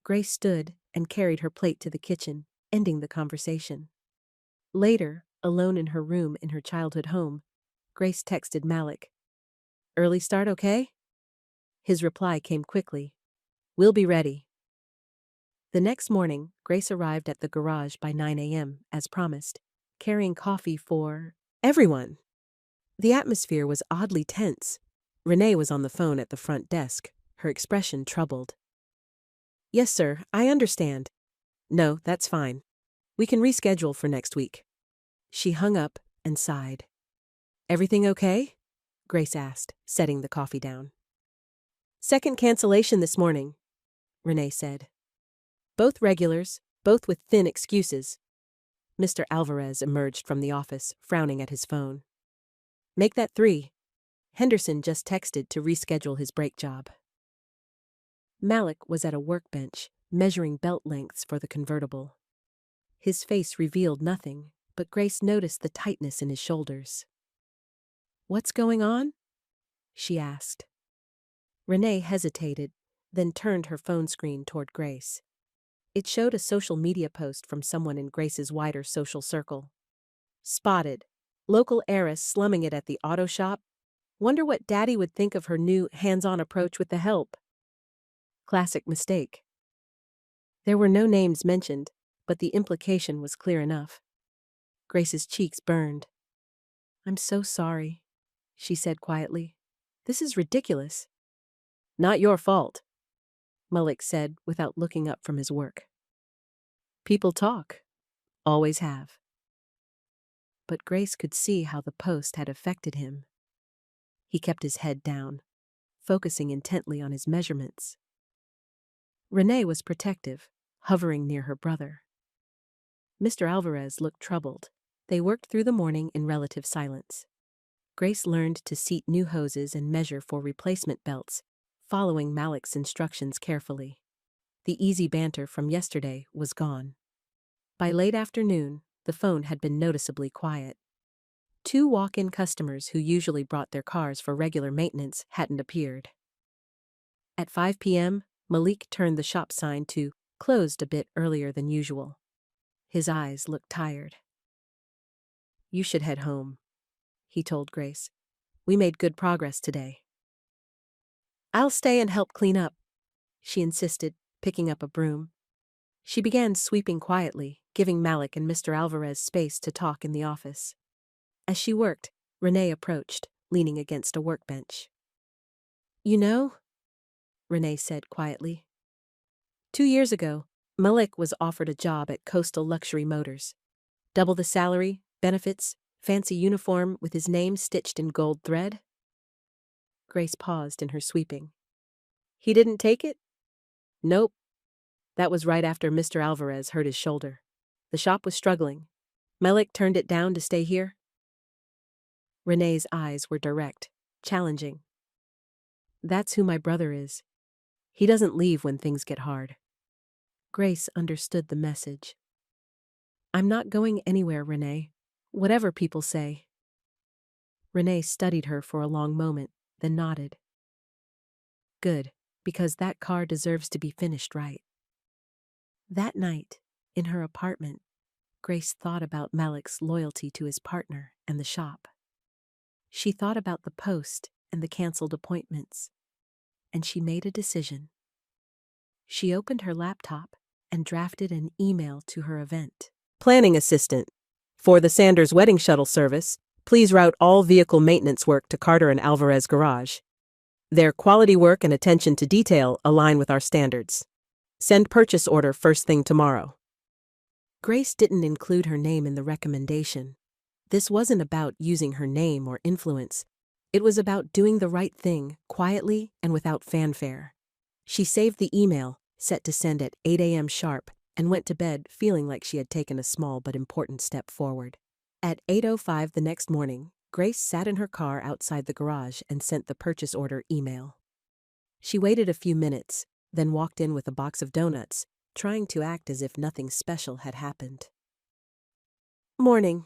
Grace stood and carried her plate to the kitchen, ending the conversation. Later, alone in her room in her childhood home, Grace texted Malik. Early start okay? His reply came quickly. We'll be ready. The next morning, Grace arrived at the garage by 9 a.m., as promised, carrying coffee for everyone. The atmosphere was oddly tense. Renee was on the phone at the front desk, her expression troubled. Yes, sir, I understand. No, that's fine. We can reschedule for next week. She hung up and sighed. Everything okay? Grace asked, setting the coffee down. Second cancellation this morning, Renee said. Both regulars, both with thin excuses. Mr. Alvarez emerged from the office, frowning at his phone. Make that 3. Henderson just texted to reschedule his brake job. Malik was at a workbench, measuring belt lengths for the convertible. His face revealed nothing, but Grace noticed the tightness in his shoulders. What's going on? She asked. Renee hesitated, then turned her phone screen toward Grace. It showed a social media post from someone in Grace's wider social circle. Spotted. Local heiress slumming it at the auto shop. Wonder what Daddy would think of her new hands-on approach with the help. Classic mistake. There were no names mentioned, but the implication was clear enough. Grace's cheeks burned. I'm so sorry, she said quietly. This is ridiculous. Not your fault, Malik said without looking up from his work. People talk. Always have. But Grace could see how the post had affected him. He kept his head down, focusing intently on his measurements. Renee was protective, hovering near her brother. Mr. Alvarez looked troubled. They worked through the morning in relative silence. Grace learned to seat new hoses and measure for replacement belts, following Malik's instructions carefully. The easy banter from yesterday was gone. By late afternoon, the phone had been noticeably quiet. 2 walk-in customers who usually brought their cars for regular maintenance hadn't appeared. At 5 p.m., Malik turned the shop sign to closed a bit earlier than usual. His eyes looked tired. You should head home, he told Grace. We made good progress today. I'll stay and help clean up, she insisted, picking up a broom. She began sweeping quietly, giving Malik and Mr. Alvarez space to talk in the office. As she worked, Renee approached, leaning against a workbench. You know, Renee said quietly. 2 years ago, Malik was offered a job at Coastal Luxury Motors. Double the salary, benefits, fancy uniform with his name stitched in gold thread. Grace paused in her sweeping. He didn't take it? Nope. That was right after Mr. Alvarez hurt his shoulder. The shop was struggling. Malik turned it down to stay here. Renee's eyes were direct, challenging. That's who my brother is. He doesn't leave when things get hard. Grace understood the message. I'm not going anywhere, Renee. Whatever people say. Renee studied her for a long moment, then nodded. Good, because that car deserves to be finished right. That night, in her apartment, Grace thought about Malik's loyalty to his partner and the shop. She thought about the post and the canceled appointments, and she made a decision. She opened her laptop and drafted an email to her event. Planning assistant. For the Sanders wedding shuttle service, please route all vehicle maintenance work to Carter and Alvarez garage. Their quality work and attention to detail align with our standards. Send purchase order first thing tomorrow. Grace didn't include her name in the recommendation. This wasn't about using her name or influence. It was about doing the right thing, quietly and without fanfare. She saved the email, set to send at 8 a.m. sharp, and went to bed feeling like she had taken a small but important step forward. At 8:05 the next morning, Grace sat in her car outside the garage and sent the purchase order email. She waited a few minutes, then walked in with a box of donuts, trying to act as if nothing special had happened. "Morning,"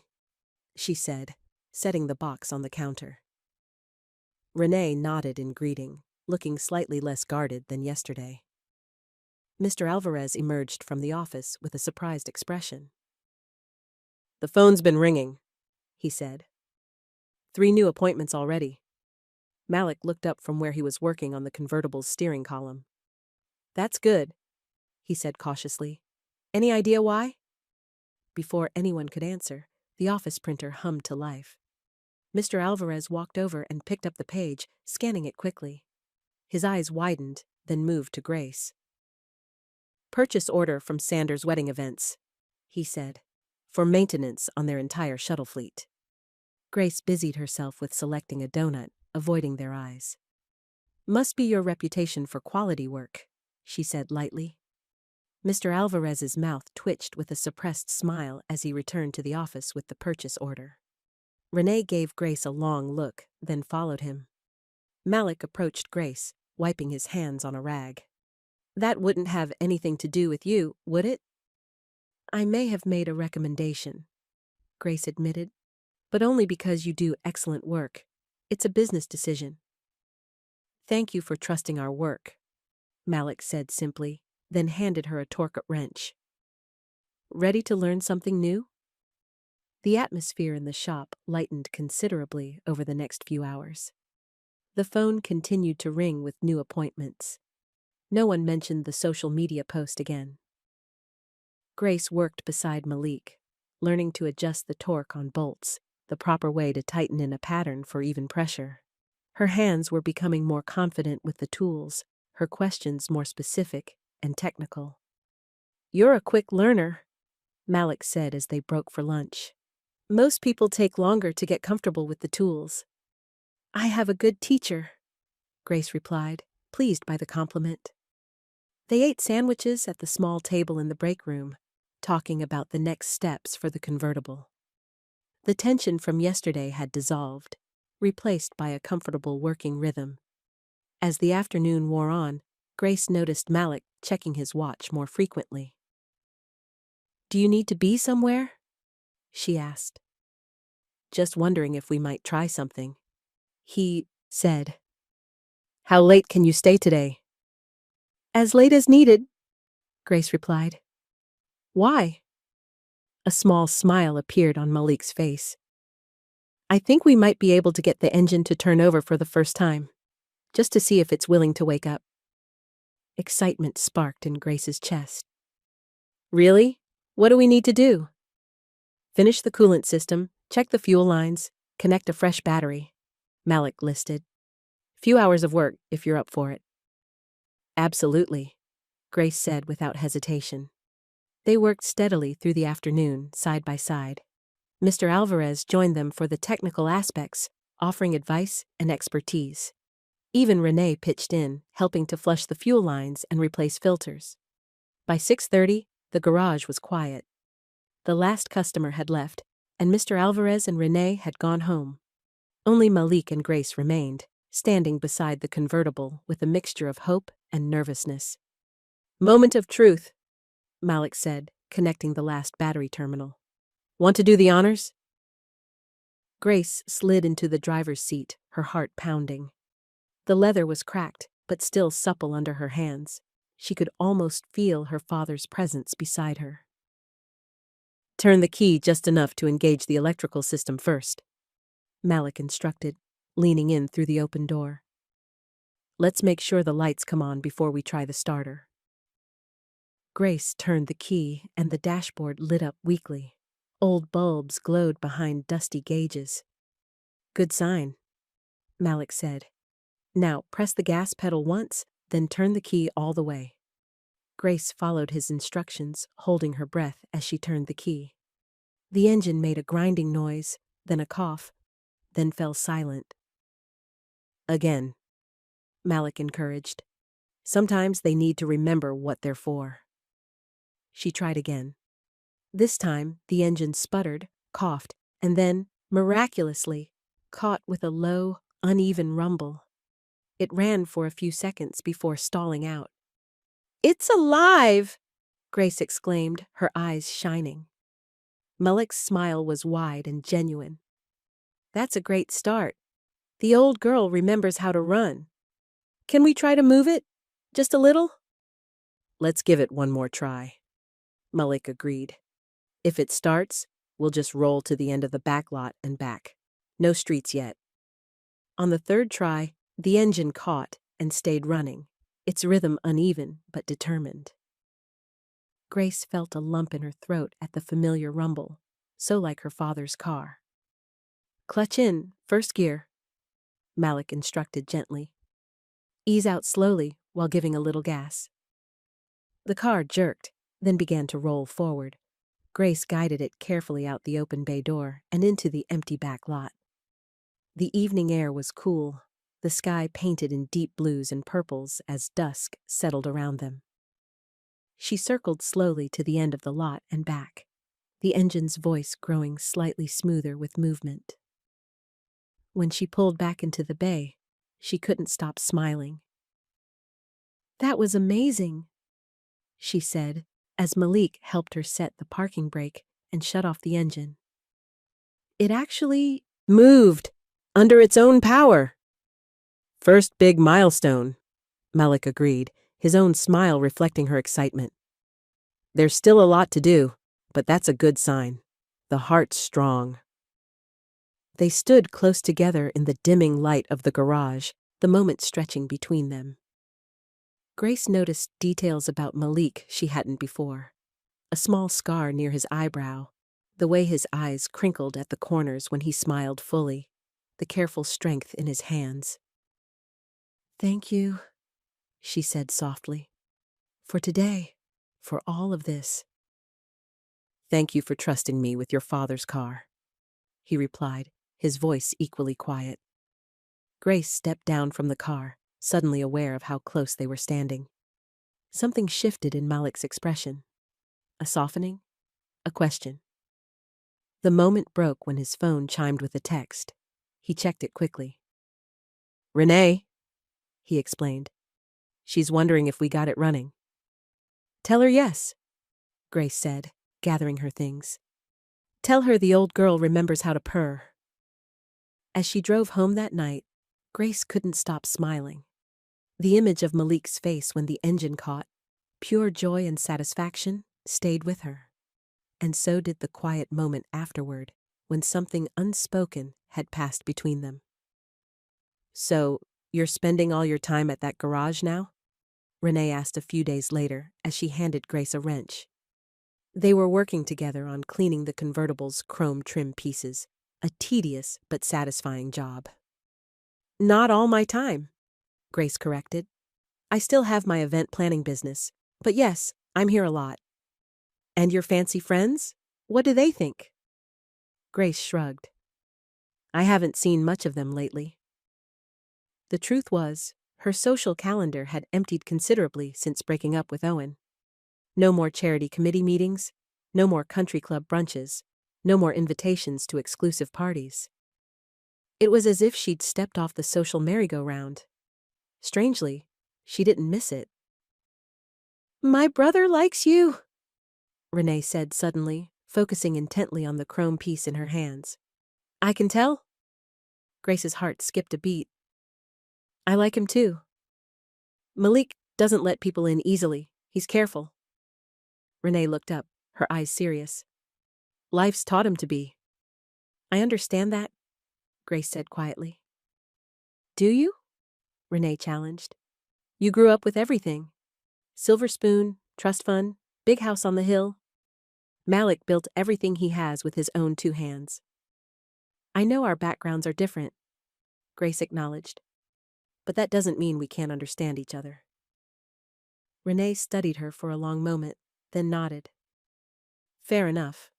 she said, setting the box on the counter. Renee nodded in greeting, looking slightly less guarded than yesterday. Mr. Alvarez emerged from the office with a surprised expression. "The phone's been ringing," he said. 3 new appointments already." Malik looked up from where he was working on the convertible's steering column. "That's good," he said cautiously. "Any idea why?" Before anyone could answer, the office printer hummed to life. Mr. Alvarez walked over and picked up the page, scanning it quickly. His eyes widened, then moved to Grace. "Purchase order from Sanders Wedding Events," he said, "for maintenance on their entire shuttle fleet." Grace busied herself with selecting a donut, avoiding their eyes. "Must be your reputation for quality work," she said lightly. Mr. Alvarez's mouth twitched with a suppressed smile as he returned to the office with the purchase order. Renee gave Grace a long look, then followed him. Malik approached Grace, wiping his hands on a rag. "That wouldn't have anything to do with you, would it?" "I may have made a recommendation," Grace admitted, "but only because you do excellent work. It's a business decision." "Thank you for trusting our work," Malik said simply, then handed her a torque wrench. "Ready to learn something new?" The atmosphere in the shop lightened considerably over the next few hours. The phone continued to ring with new appointments. No one mentioned the social media post again. Grace worked beside Malik, learning to adjust the torque on bolts, the proper way to tighten in a pattern for even pressure. Her hands were becoming more confident with the tools, her questions more specific and technical. "You're a quick learner," Malik said as they broke for lunch. "Most people take longer to get comfortable with the tools." "I have a good teacher," Grace replied, pleased by the compliment. They ate sandwiches at the small table in the break room, talking about the next steps for the convertible. The tension from yesterday had dissolved, replaced by a comfortable working rhythm. As the afternoon wore on, Grace noticed Malik checking his watch more frequently. "Do you need to be somewhere?" she asked. "Just wondering if we might try something," he said. "How late can you stay today?" "As late as needed," Grace replied. "Why?" A small smile appeared on Malik's face. "I think we might be able to get the engine to turn over for the first time, just to see if it's willing to wake up." Excitement sparked in Grace's chest. "Really? What do we need to do?" "Finish the coolant system, check the fuel lines, connect a fresh battery," Malik listed. "Few hours of work if you're up for it." "Absolutely," Grace said without hesitation. They worked steadily through the afternoon, side by side. Mr. Alvarez joined them for the technical aspects, offering advice and expertise. Even Renee pitched in, helping to flush the fuel lines and replace filters. By 6:30, the garage was quiet. The last customer had left, and Mr. Alvarez and Renee had gone home. Only Malik and Grace remained, standing beside the convertible with a mixture of hope and nervousness. "Moment of truth," Malik said, connecting the last battery terminal. "Want to do the honors?" Grace slid into the driver's seat, her heart pounding. The leather was cracked, but still supple under her hands. She could almost feel her father's presence beside her. Turn the key just enough to engage the electrical system first, Malik instructed, leaning in through the open door. Let's make sure the lights come on before we try the starter. Grace turned the key and the dashboard lit up weakly. Old bulbs glowed behind dusty gauges. Good sign, Malik said. Now press the gas pedal once, then turn the key all the way. Grace followed his instructions, holding her breath as she turned the key. The engine made a grinding noise, then a cough, then fell silent. Again, Malik encouraged. Sometimes they need to remember what they're for. She tried again. This time, the engine sputtered, coughed, and then, miraculously, caught with a low, uneven rumble. It ran for a few seconds before stalling out. "It's alive!" Grace exclaimed, her eyes shining. Malik's smile was wide and genuine. "That's a great start. The old girl remembers how to run. Can we try to move it? Just a little?" "Let's give it one more try," Malik agreed. "If it starts, we'll just roll to the end of the back lot and back. No streets yet." On the third try, the engine caught and stayed running, its rhythm uneven but determined. Grace felt a lump in her throat at the familiar rumble, so like her father's car. "Clutch in, first gear," Malik instructed gently. "Ease out slowly while giving a little gas." The car jerked, then began to roll forward. Grace guided it carefully out the open bay door and into the empty back lot. The evening air was cool, the sky painted in deep blues and purples as dusk settled around them. She circled slowly to the end of the lot and back, the engine's voice growing slightly smoother with movement. When she pulled back into the bay, she couldn't stop smiling. "That was amazing," she said, as Malik helped her set the parking brake and shut off the engine. "It actually moved under its own power." "First big milestone," Malik agreed, his own smile reflecting her excitement. "There's still a lot to do, but that's a good sign. The heart's strong." They stood close together in the dimming light of the garage, the moment stretching between them. Grace noticed details about Malik she hadn't before. A small scar near his eyebrow, the way his eyes crinkled at the corners when he smiled fully, the careful strength in his hands. "Thank you," she said softly, "for today, for all of this." "Thank you for trusting me with your father's car," he replied, his voice equally quiet. Grace stepped down from the car, suddenly aware of how close they were standing. Something shifted in Malik's expression. A softening, a question. The moment broke when his phone chimed with a text. He checked it quickly. "Renee," he explained. "She's wondering if we got it running." "Tell her yes," Grace said, gathering her things. "Tell her the old girl remembers how to purr." As she drove home that night, Grace couldn't stop smiling. The image of Malik's face when the engine caught, pure joy and satisfaction, stayed with her. And so did the quiet moment afterward, when something unspoken had passed between them. "So, you're spending all your time at that garage now?" Renee asked a few days later as she handed Grace a wrench. They were working together on cleaning the convertible's chrome trim pieces, a tedious but satisfying job. "Not all my time," Grace corrected. "I still have my event planning business, but yes, I'm here a lot." "And your fancy friends? What do they think?" Grace shrugged. "I haven't seen much of them lately." The truth was, her social calendar had emptied considerably since breaking up with Owen. No more charity committee meetings, no more country club brunches, no more invitations to exclusive parties. It was as if she'd stepped off the social merry-go-round. Strangely, she didn't miss it. "My brother likes you," Renee said suddenly, focusing intently on the chrome piece in her hands. "I can tell." Grace's heart skipped a beat. "I like him too. Malik doesn't let people in easily. He's careful." Renee looked up, her eyes serious. Life's taught him to be. I understand that, Grace said quietly. Do you? Renee challenged. You grew up with everything. Silver spoon, trust fund, big house on the hill. Malik built everything he has with his own 2 hands. I know our backgrounds are different, Grace acknowledged. But that doesn't mean we can't understand each other. Renee studied her for a long moment, then nodded. Fair enough.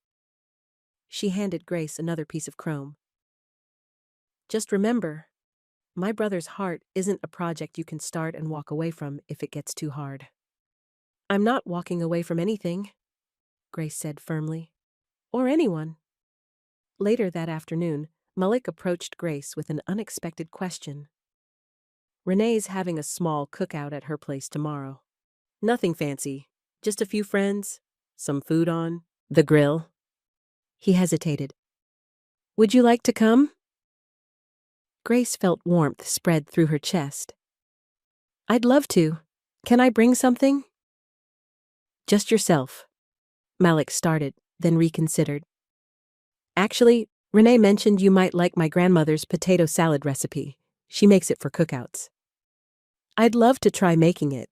She handed Grace another piece of chrome. Just remember, my brother's heart isn't a project you can start and walk away from if it gets too hard. I'm not walking away from anything, Grace said firmly. Or anyone. Later that afternoon, Malik approached Grace with an unexpected question. Renee's having a small cookout at her place tomorrow. Nothing fancy, just a few friends, some food on the grill. He hesitated. Would you like to come? Grace felt warmth spread through her chest. I'd love to. Can I bring something? Just yourself. Malik started, then reconsidered. Actually, Renee mentioned you might like my grandmother's potato salad recipe. She makes it for cookouts. I'd love to try making it,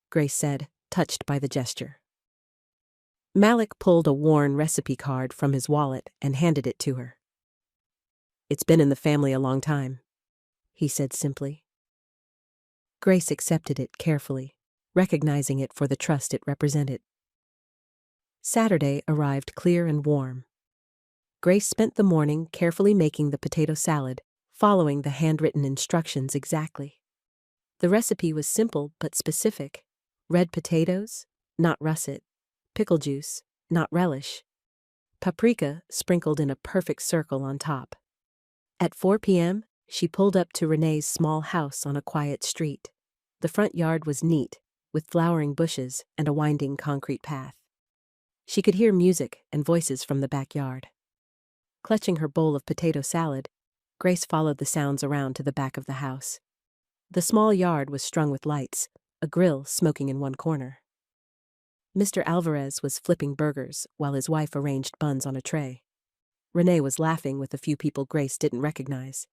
Grace said, touched by the gesture. Malik pulled a worn recipe card from his wallet and handed it to her. It's been in the family a long time, he said simply. Grace accepted it carefully, recognizing it for the trust it represented. Saturday arrived clear and warm. Grace spent the morning carefully making the potato salad, following the handwritten instructions exactly. The recipe was simple but specific. Red potatoes, not russet. Pickle juice, not relish. Paprika sprinkled in a perfect circle on top. At 4 p.m., she pulled up to Renee's small house on a quiet street. The front yard was neat, with flowering bushes and a winding concrete path. She could hear music and voices from the backyard. Clutching her bowl of potato salad, Grace followed the sounds around to the back of the house. The small yard was strung with lights, a grill smoking in one corner. Mr. Alvarez was flipping burgers while his wife arranged buns on a tray. Renee was laughing with a few people Grace didn't recognize.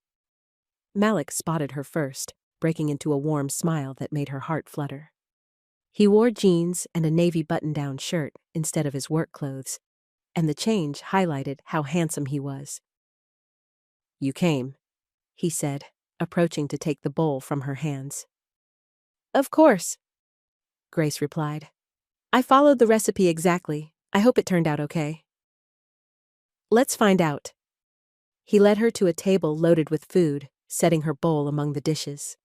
Malik spotted her first, breaking into a warm smile that made her heart flutter. He wore jeans and a navy button-down shirt instead of his work clothes, and the change highlighted how handsome he was. You came, he said, approaching to take the bowl from her hands. Of course, Grace replied. I followed the recipe exactly. I hope it turned out okay. Let's find out. He led her to a table loaded with food, setting her bowl among the dishes.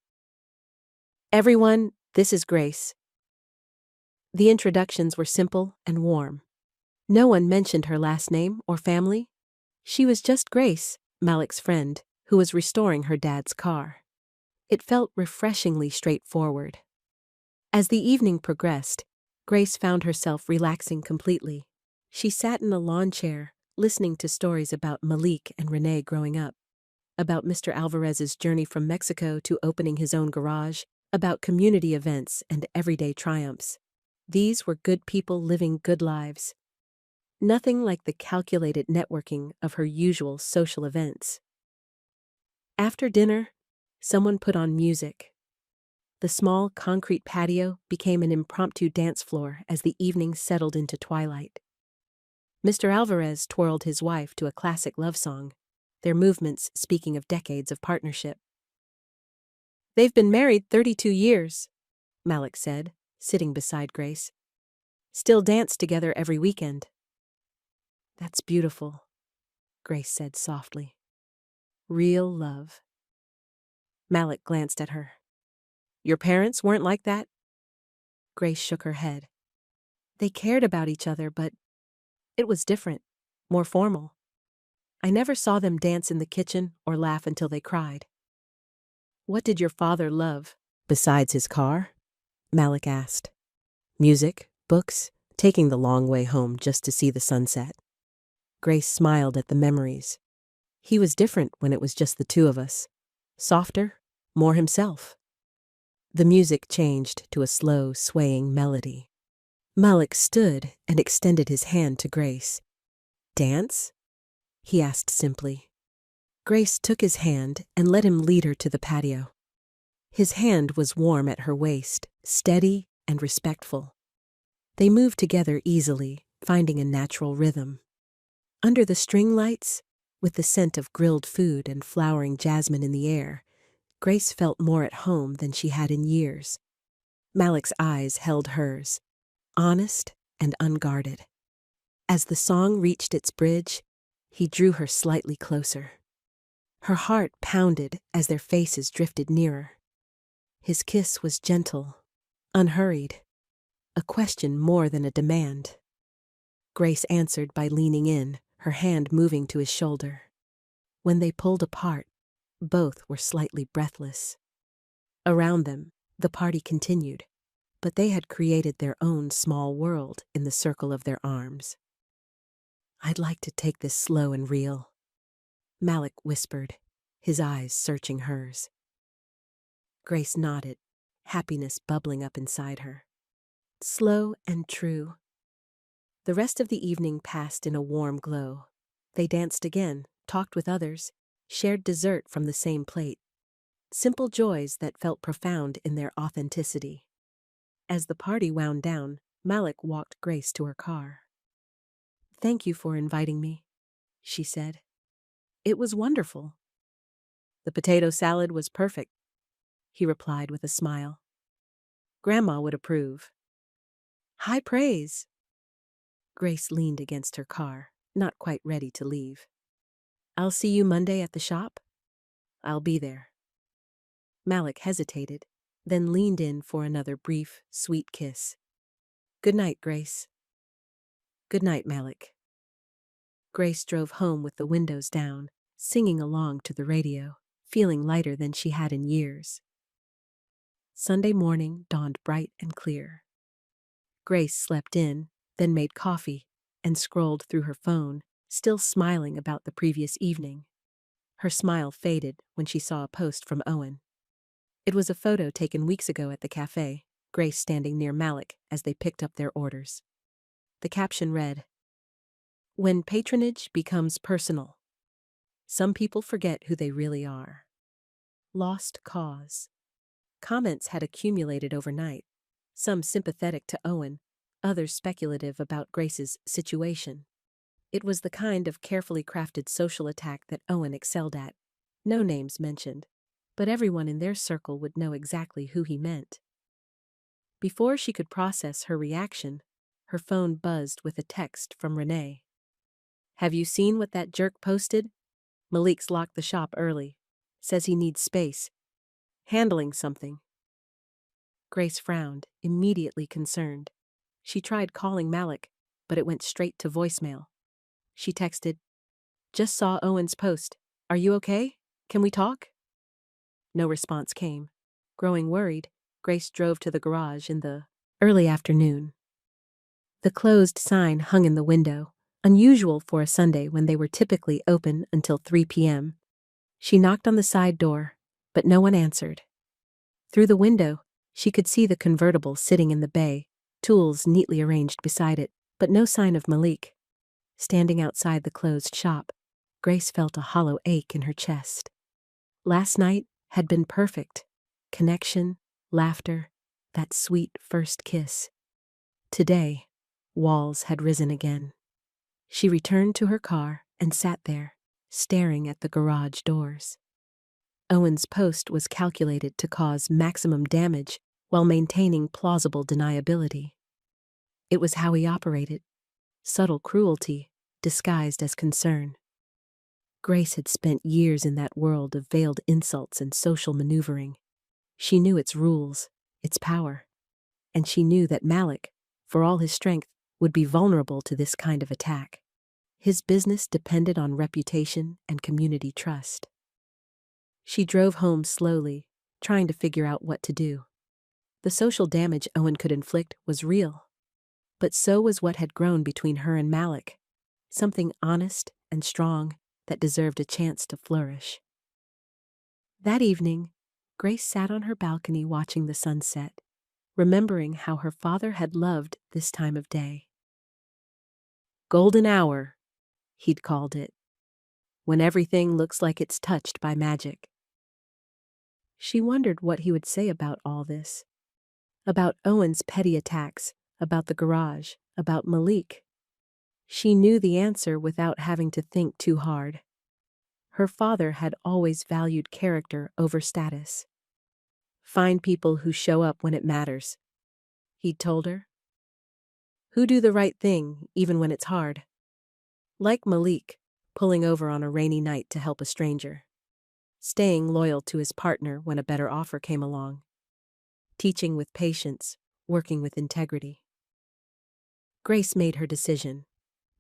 Everyone, this is Grace. The introductions were simple and warm. No one mentioned her last name or family. She was just Grace, Malik's friend, who was restoring her dad's car. It felt refreshingly straightforward. As the evening progressed, Grace found herself relaxing completely. She sat in a lawn chair, listening to stories about Malik and Renee growing up, about Mr. Alvarez's journey from Mexico to opening his own garage, about community events and everyday triumphs. These were good people living good lives. Nothing like the calculated networking of her usual social events. After dinner, someone put on music. The small concrete patio became an impromptu dance floor as the evening settled into twilight. Mr. Alvarez twirled his wife to a classic love song, their movements speaking of decades of partnership. They've been married 32 years, Malik said, sitting beside Grace. Still dance together every weekend. That's beautiful, Grace said softly. Real love. Malik glanced at her. Your parents weren't like that? Grace shook her head. They cared about each other, but it was different, more formal. I never saw them dance in the kitchen or laugh until they cried. What did your father love, besides his car? Malik asked. Music, books, taking the long way home just to see the sunset. Grace smiled at the memories. He was different when it was just the two of us. Softer, more himself. The music changed to a slow, swaying melody. Malik stood and extended his hand to Grace. Dance? He asked simply. Grace took his hand and let him lead her to the patio. His hand was warm at her waist, steady and respectful. They moved together easily, finding a natural rhythm. Under the string lights, with the scent of grilled food and flowering jasmine in the air, Grace felt more at home than she had in years. Malik's eyes held hers, honest and unguarded. As the song reached its bridge, he drew her slightly closer. Her heart pounded as their faces drifted nearer. His kiss was gentle, unhurried, a question more than a demand. Grace answered by leaning in, her hand moving to his shoulder. When they pulled apart, both were slightly breathless. Around them, the party continued, but they had created their own small world in the circle of their arms. "I'd like to take this slow and real," Malik whispered, his eyes searching hers. Grace nodded, happiness bubbling up inside her. Slow and true. The rest of the evening passed in a warm glow. They danced again, talked with others, shared dessert from the same plate. Simple joys that felt profound in their authenticity. As the party wound down, Malik walked Grace to her car. "Thank you for inviting me," she said. "It was wonderful." "The potato salad was perfect," he replied with a smile. "Grandma would approve." "High praise." Grace leaned against her car, not quite ready to leave. "I'll see you Monday at the shop?" "I'll be there." Malik hesitated, then leaned in for another brief, sweet kiss. "Good night, Grace." "Good night, Malik." Grace drove home with the windows down, singing along to the radio, feeling lighter than she had in years. Sunday morning dawned bright and clear. Grace slept in, then made coffee, and scrolled through her phone, still smiling about the previous evening. Her smile faded when she saw a post from Owen. It was a photo taken weeks ago at the cafe, Grace standing near Malik as they picked up their orders. The caption read, "When patronage becomes personal, some people forget who they really are. Lost cause." Comments had accumulated overnight, some sympathetic to Owen, others speculative about Grace's situation. It was the kind of carefully crafted social attack that Owen excelled at. No names mentioned, but everyone in their circle would know exactly who he meant. Before she could process her reaction, her phone buzzed with a text from Renee. "Have you seen what that jerk posted? Malik's locked the shop early. Says he needs space. Handling something." Grace frowned, immediately concerned. She tried calling Malik, but it went straight to voicemail. She texted, "Just saw Owen's post. Are you okay? Can we talk?" No response came. Growing worried, Grace drove to the garage in the early afternoon. The closed sign hung in the window, unusual for a Sunday when they were typically open until 3 p.m. She knocked on the side door, but no one answered. Through the window, she could see the convertible sitting in the bay, tools neatly arranged beside it, but no sign of Malik. Standing outside the closed shop, Grace felt a hollow ache in her chest. Last night had been perfect. Connection, laughter, that sweet first kiss. Today, walls had risen again. She returned to her car and sat there, staring at the garage doors. Owen's post was calculated to cause maximum damage while maintaining plausible deniability. It was how he operated. Subtle cruelty, disguised as concern. Grace had spent years in that world of veiled insults and social maneuvering. She knew its rules, its power, and she knew that Malik, for all his strength, would be vulnerable to this kind of attack. His business depended on reputation and community trust. She drove home slowly, trying to figure out what to do. The social damage Owen could inflict was real, but so was what had grown between her and Malik, something honest and strong that deserved a chance to flourish. That evening, Grace sat on her balcony watching the sunset, remembering how her father had loved this time of day. "Golden hour," he'd called it, when everything looks like it's touched by magic. She wondered what he would say about all this. About Owen's petty attacks, about the garage, about Malik. She knew the answer without having to think too hard. Her father had always valued character over status. Find people who show up when it matters, he'd told her. Who do the right thing, even when it's hard. Like Malik, pulling over on a rainy night to help a stranger. Staying loyal to his partner when a better offer came along. Teaching with patience, working with integrity. Grace made her decision.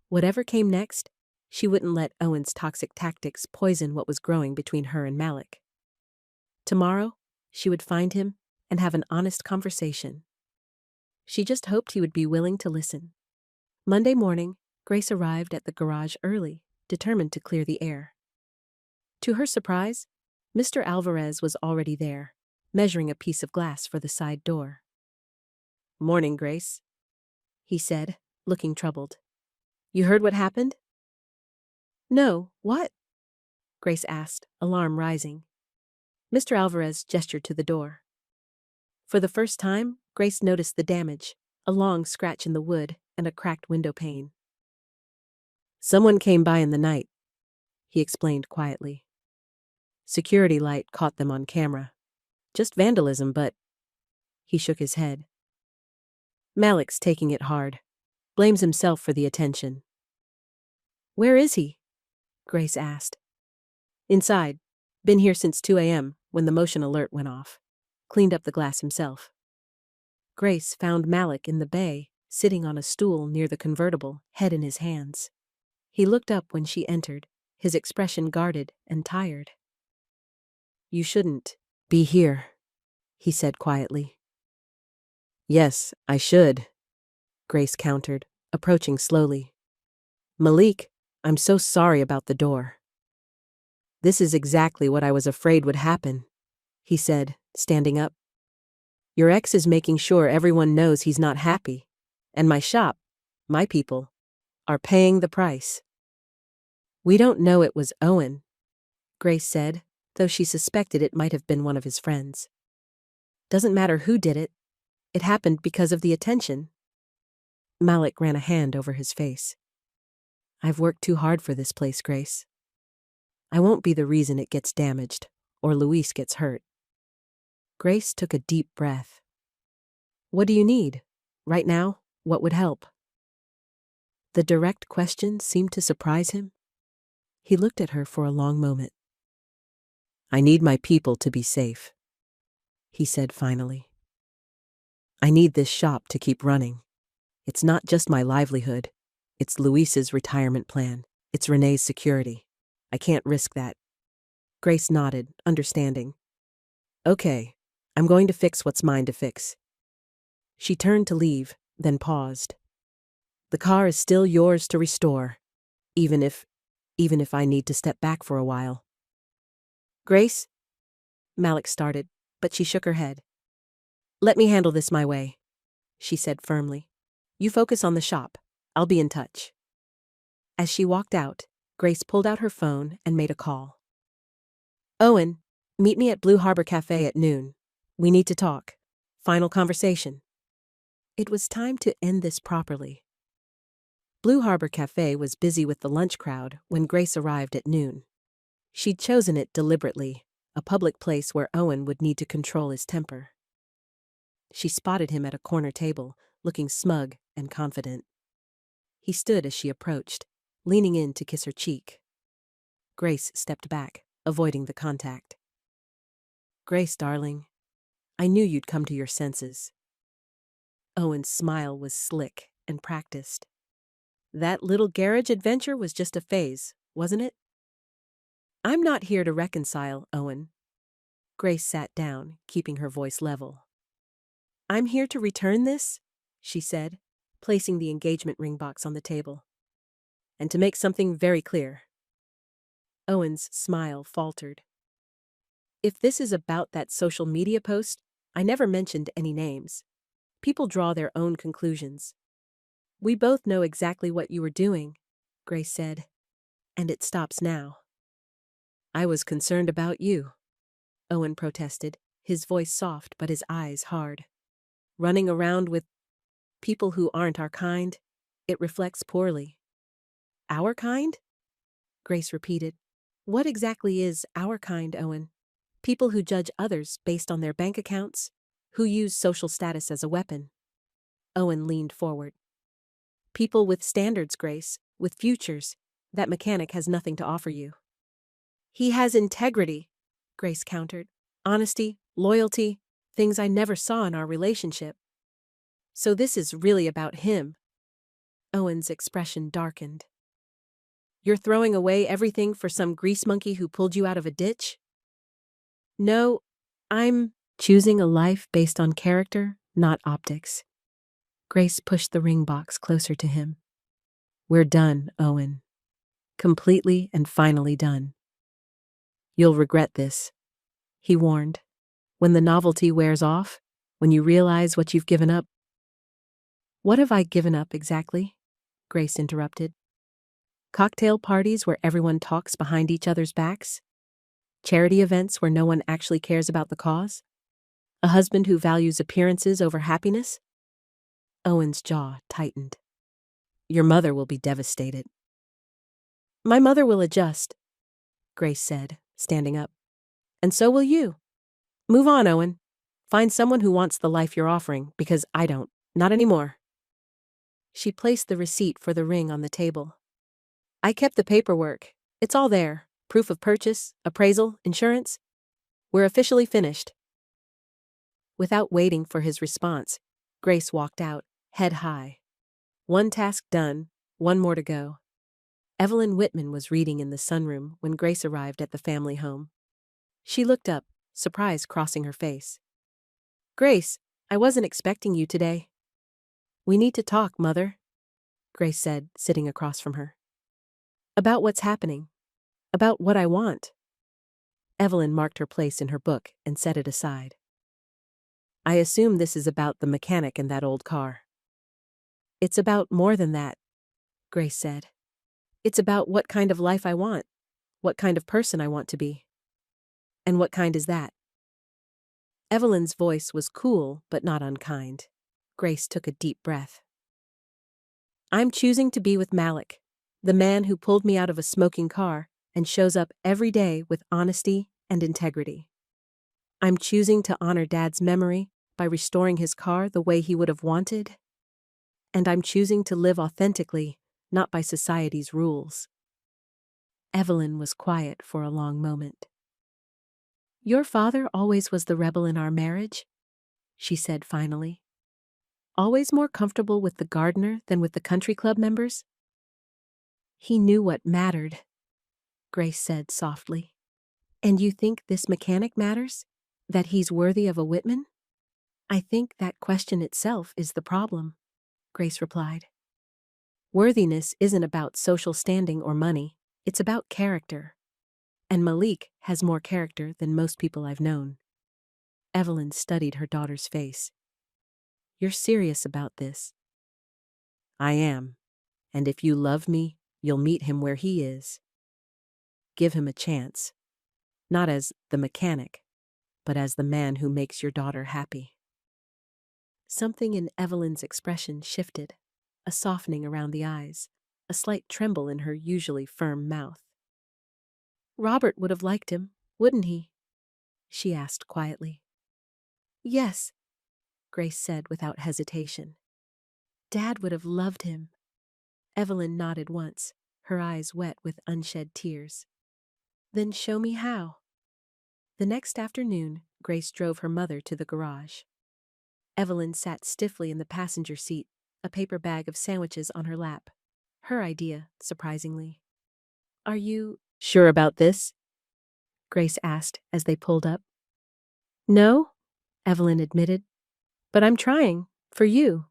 Whatever came next, she wouldn't let Owen's toxic tactics poison what was growing between her and Malik. Tomorrow, she would find him and have an honest conversation. She just hoped he would be willing to listen. Monday morning, Grace arrived at the garage early, determined to clear the air. To her surprise, Mr. Alvarez was already there, measuring a piece of glass for the side door. "Morning, Grace," he said, looking troubled. "You heard what happened?" "No, what?" Grace asked, alarm rising. Mr. Alvarez gestured to the door. For the first time, Grace noticed the damage, a long scratch in the wood and a cracked window pane. "Someone came by in the night," he explained quietly. "Security light caught them on camera. Just vandalism, but—" He shook his head. "Malik's taking it hard. Blames himself for the attention." "Where is he?" Grace asked. "Inside. Been here since 2 a.m. when the motion alert went off. Cleaned up the glass himself." Grace found Malik in the bay, sitting on a stool near the convertible, head in his hands. He looked up when she entered, his expression guarded and tired. "You shouldn't be here," he said quietly. "Yes, I should," Grace countered, approaching slowly. "Malik, I'm so sorry about the door." "This is exactly what I was afraid would happen," he said, standing up. "Your ex is making sure everyone knows he's not happy, and my shop, my people, are paying the price." "We don't know it was Owen," Grace said, though she suspected it might have been one of his friends. "Doesn't matter who did it. It happened because of the attention." Malik ran a hand over his face. "I've worked too hard for this place, Grace. I won't be the reason it gets damaged, or Luis gets hurt." Grace took a deep breath. "What do you need? Right now, what would help?" The direct question seemed to surprise him. He looked at her for a long moment. "I need my people to be safe," he said finally. "I need this shop to keep running. It's not just my livelihood. It's Luis's retirement plan. It's Renee's security. I can't risk that." Grace nodded, understanding. "Okay, I'm going to fix what's mine to fix." She turned to leave, then paused. "The car is still yours to restore, even if I need to step back for a while." "Grace?" Malik started, but she shook her head. "Let me handle this my way," she said firmly. "You focus on the shop. I'll be in touch." As she walked out, Grace pulled out her phone and made a call. "Owen, meet me at Blue Harbor Cafe at noon. We need to talk. Final conversation." It was time to end this properly. Blue Harbor Cafe was busy with the lunch crowd when Grace arrived at noon. She'd chosen it deliberately, a public place where Owen would need to control his temper. She spotted him at a corner table, looking smug and confident. He stood as she approached, leaning in to kiss her cheek. Grace stepped back, avoiding the contact. "Grace, darling, I knew you'd come to your senses." Owen's smile was slick and practiced. "That little garage adventure was just a phase, wasn't it?" "I'm not here to reconcile, Owen." Grace sat down, keeping her voice level. "I'm here to return this," she said, placing the engagement ring box on the table. "And to make something very clear." Owen's smile faltered. "If this is about that social media post, I never mentioned any names. People draw their own conclusions." "We both know exactly what you were doing," Grace said, and it stops now. I was concerned about you, Owen protested, his voice soft but his eyes hard. Running around with people who aren't our kind, it reflects poorly. Our kind? Grace repeated. What exactly is our kind, Owen? People who judge others based on their bank accounts, who use social status as a weapon. Owen leaned forward. People with standards, Grace, with futures. That mechanic has nothing to offer you. He has integrity, Grace countered. Honesty, loyalty, things I never saw in our relationship. So this is really about him. Owen's expression darkened. You're throwing away everything for some grease monkey who pulled you out of a ditch? No, I'm choosing a life based on character, not optics. Grace pushed the ring box closer to him. We're done, Owen. Completely and finally done. You'll regret this, he warned. When the novelty wears off, when you realize what you've given up. What have I given up exactly? Grace interrupted. Cocktail parties where everyone talks behind each other's backs? Charity events where no one actually cares about the cause? A husband who values appearances over happiness? Owen's jaw tightened. Your mother will be devastated. My mother will adjust, Grace said, standing up. And so will you. Move on, Owen. Find someone who wants the life you're offering, because I don't. Not anymore. She placed the receipt for the ring on the table. I kept the paperwork. It's all there. Proof of purchase, appraisal, insurance. We're officially finished. Without waiting for his response, Grace walked out, head high. One task done, one more to go. Evelyn Whitman was reading in the sunroom when Grace arrived at the family home. She looked up, surprise crossing her face. Grace, I wasn't expecting you today. We need to talk, Mother, Grace said, sitting across from her. About what's happening. About what I want. Evelyn marked her place in her book and set it aside. I assume this is about the mechanic in that old car. It's about more than that, Grace said. It's about what kind of life I want, what kind of person I want to be. And what kind is that? Evelyn's voice was cool but not unkind. Grace took a deep breath. I'm choosing to be with Malik, the man who pulled me out of a smoking car and shows up every day with honesty and integrity. I'm choosing to honor Dad's memory by restoring his car the way he would have wanted. And I'm choosing to live authentically, not by society's rules. Evelyn was quiet for a long moment. Your father always was the rebel in our marriage, she said finally. Always more comfortable with the gardener than with the country club members? He knew what mattered, Grace said softly. And you think this mechanic matters? That he's worthy of a Whitman? I think that question itself is the problem, Grace replied. Worthiness isn't about social standing or money, it's about character. And Malik has more character than most people I've known. Evelyn studied her daughter's face. You're serious about this? I am. And if you love me, you'll meet him where he is. Give him a chance. Not as the mechanic, but as the man who makes your daughter happy. Something in Evelyn's expression shifted, a softening around the eyes, a slight tremble in her usually firm mouth. Robert would have liked him, wouldn't he? She asked quietly. Yes, Grace said without hesitation. Dad would have loved him. Evelyn nodded once, her eyes wet with unshed tears. Then show me how. The next afternoon, Grace drove her mother to the garage. Evelyn sat stiffly in the passenger seat, a paper bag of sandwiches on her lap. Her idea, surprisingly. Are you sure about this? Grace asked as they pulled up. No, Evelyn admitted. But I'm trying, for you.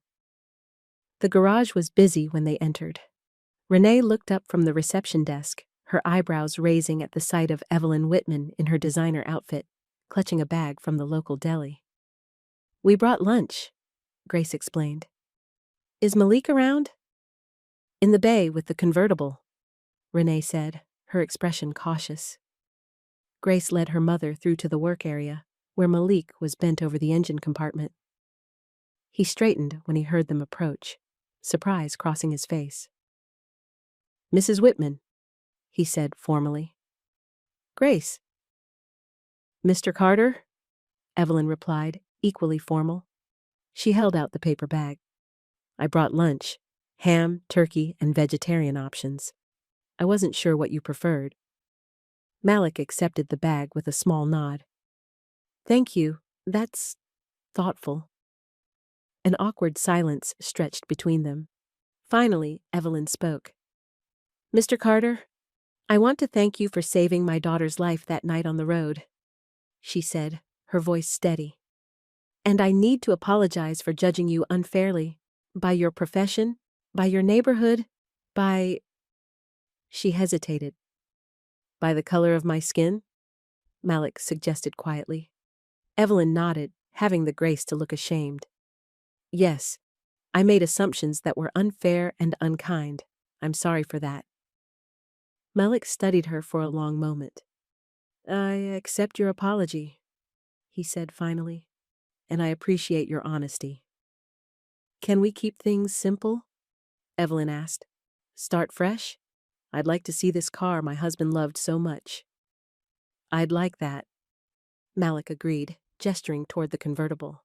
The garage was busy when they entered. Renee looked up from the reception desk, her eyebrows raising at the sight of Evelyn Whitman in her designer outfit, clutching a bag from the local deli. We brought lunch, Grace explained. Is Malik around? In the bay with the convertible, Renee said, her expression cautious. Grace led her mother through to the work area, where Malik was bent over the engine compartment. He straightened when he heard them approach, surprise crossing his face. "Mrs. Whitman," he said formally. "Grace." "Mr. Carter?" Evelyn replied, equally formal. She held out the paper bag. "I brought lunch, ham, turkey, and vegetarian options. I wasn't sure what you preferred." Malik accepted the bag with a small nod. "Thank you, that's thoughtful." An awkward silence stretched between them. Finally, Evelyn spoke. "Mr. Carter, I want to thank you for saving my daughter's life that night on the road," she said, her voice steady. "And I need to apologize for judging you unfairly, by your profession, by your neighborhood, by—" She hesitated. "By the color of my skin?" Malik suggested quietly. Evelyn nodded, having the grace to look ashamed. "Yes, I made assumptions that were unfair and unkind. I'm sorry for that." Malik studied her for a long moment. "I accept your apology," he said finally, "and I appreciate your honesty." "Can we keep things simple?" Evelyn asked. "Start fresh? I'd like to see this car my husband loved so much." "I'd like that," Malik agreed, gesturing toward the convertible.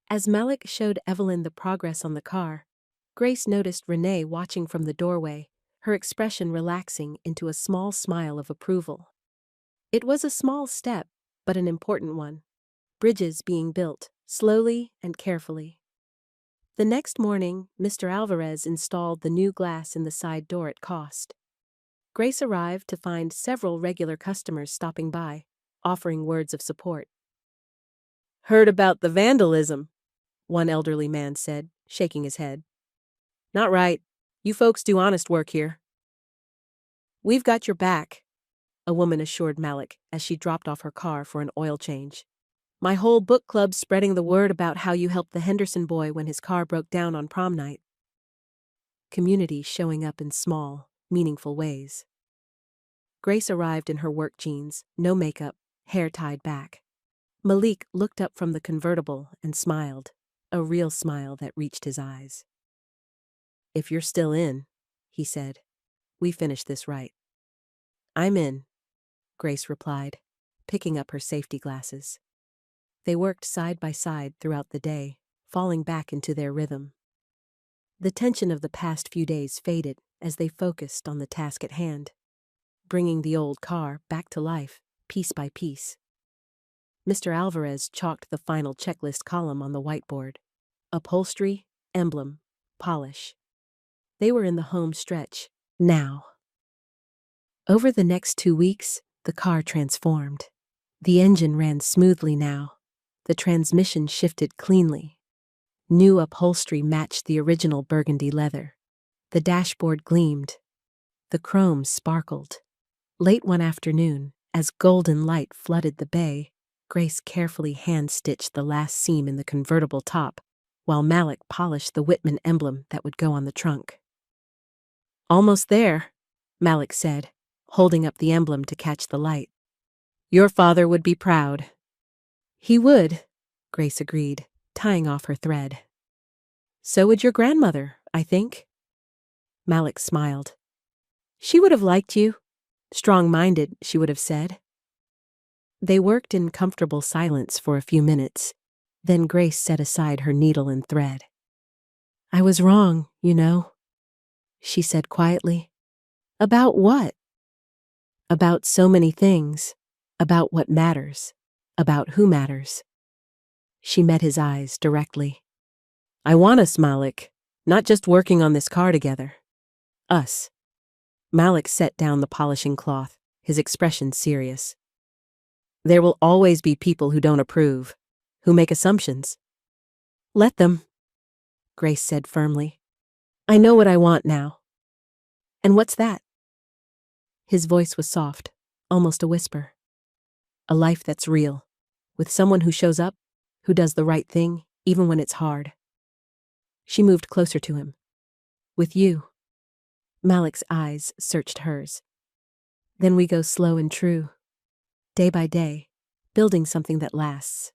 As Malik showed Evelyn the progress on the car, Grace noticed Renee watching from the doorway, her expression relaxing into a small smile of approval. It was a small step, but an important one. Bridges being built, slowly and carefully. The next morning, Mr. Alvarez installed the new glass in the side door at cost. Grace arrived to find several regular customers stopping by, offering words of support. "Heard about the vandalism," one elderly man said, shaking his head. "Not right. You folks do honest work here." "We've got your back," a woman assured Malik as she dropped off her car for an oil change. "My whole book club's spreading the word about how you helped the Henderson boy when his car broke down on prom night." Community showing up in small, meaningful ways. Grace arrived in her work jeans, no makeup, hair tied back. Malik looked up from the convertible and smiled, a real smile that reached his eyes. "If you're still in," he said, "we finished this right." "I'm in," Grace replied, picking up her safety glasses. They worked side by side throughout the day, falling back into their rhythm. The tension of the past few days faded as they focused on the task at hand, bringing the old car back to life, piece by piece. Mr. Alvarez chalked the final checklist column on the whiteboard. Upholstery, emblem, polish. They were in the home stretch, now. Over the next 2 weeks, the car transformed. The engine ran smoothly now. The transmission shifted cleanly. New upholstery matched the original burgundy leather. The dashboard gleamed. The chrome sparkled. Late one afternoon, as golden light flooded the bay, Grace carefully hand-stitched the last seam in the convertible top, while Malik polished the Whitman emblem that would go on the trunk. "Almost there," Malik said, holding up the emblem to catch the light. "Your father would be proud." "He would," Grace agreed, tying off her thread. "So would your grandmother, I think." Malik smiled. "She would have liked you. Strong-minded, she would have said." They worked in comfortable silence for a few minutes. Then Grace set aside her needle and thread. "I was wrong, you know," she said quietly. "About what?" "About so many things. About what matters. About who matters." She met his eyes directly. "I want us, Malik. Not just working on this car together. Us." Malik set down the polishing cloth, his expression serious. "There will always be people who don't approve, who make assumptions." "Let them," Grace said firmly. "I know what I want now." "And what's that?" His voice was soft, almost a whisper. "A life that's real, with someone who shows up, who does the right thing, even when it's hard." She moved closer to him. "With you." Malik's eyes searched hers. Then we go slow and true, day by day, building something that lasts.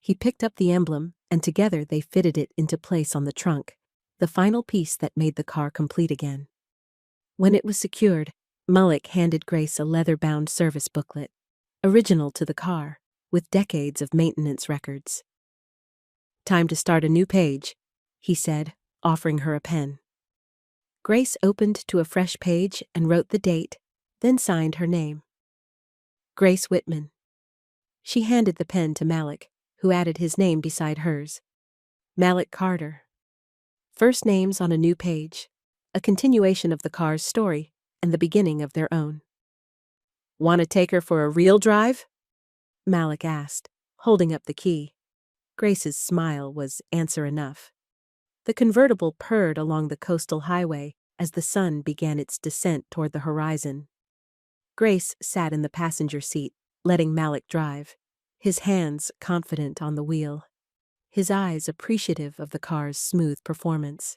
He picked up the emblem, and together they fitted it into place on the trunk, the final piece that made the car complete again. When it was secured, Malik handed Grace a leather-bound service booklet, original to the car, with decades of maintenance records. "Time to start a new page," he said, offering her a pen. Grace opened to a fresh page and wrote the date, then signed her name. Grace Whitman. She handed the pen to Malik, who added his name beside hers. Malik Carter. First names on a new page, a continuation of the car's story and the beginning of their own. "Want to take her for a real drive?" Malik asked, holding up the key. Grace's smile was answer enough. The convertible purred along the coastal highway as the sun began its descent toward the horizon. Grace sat in the passenger seat, letting Malik drive, his hands confident on the wheel, his eyes appreciative of the car's smooth performance.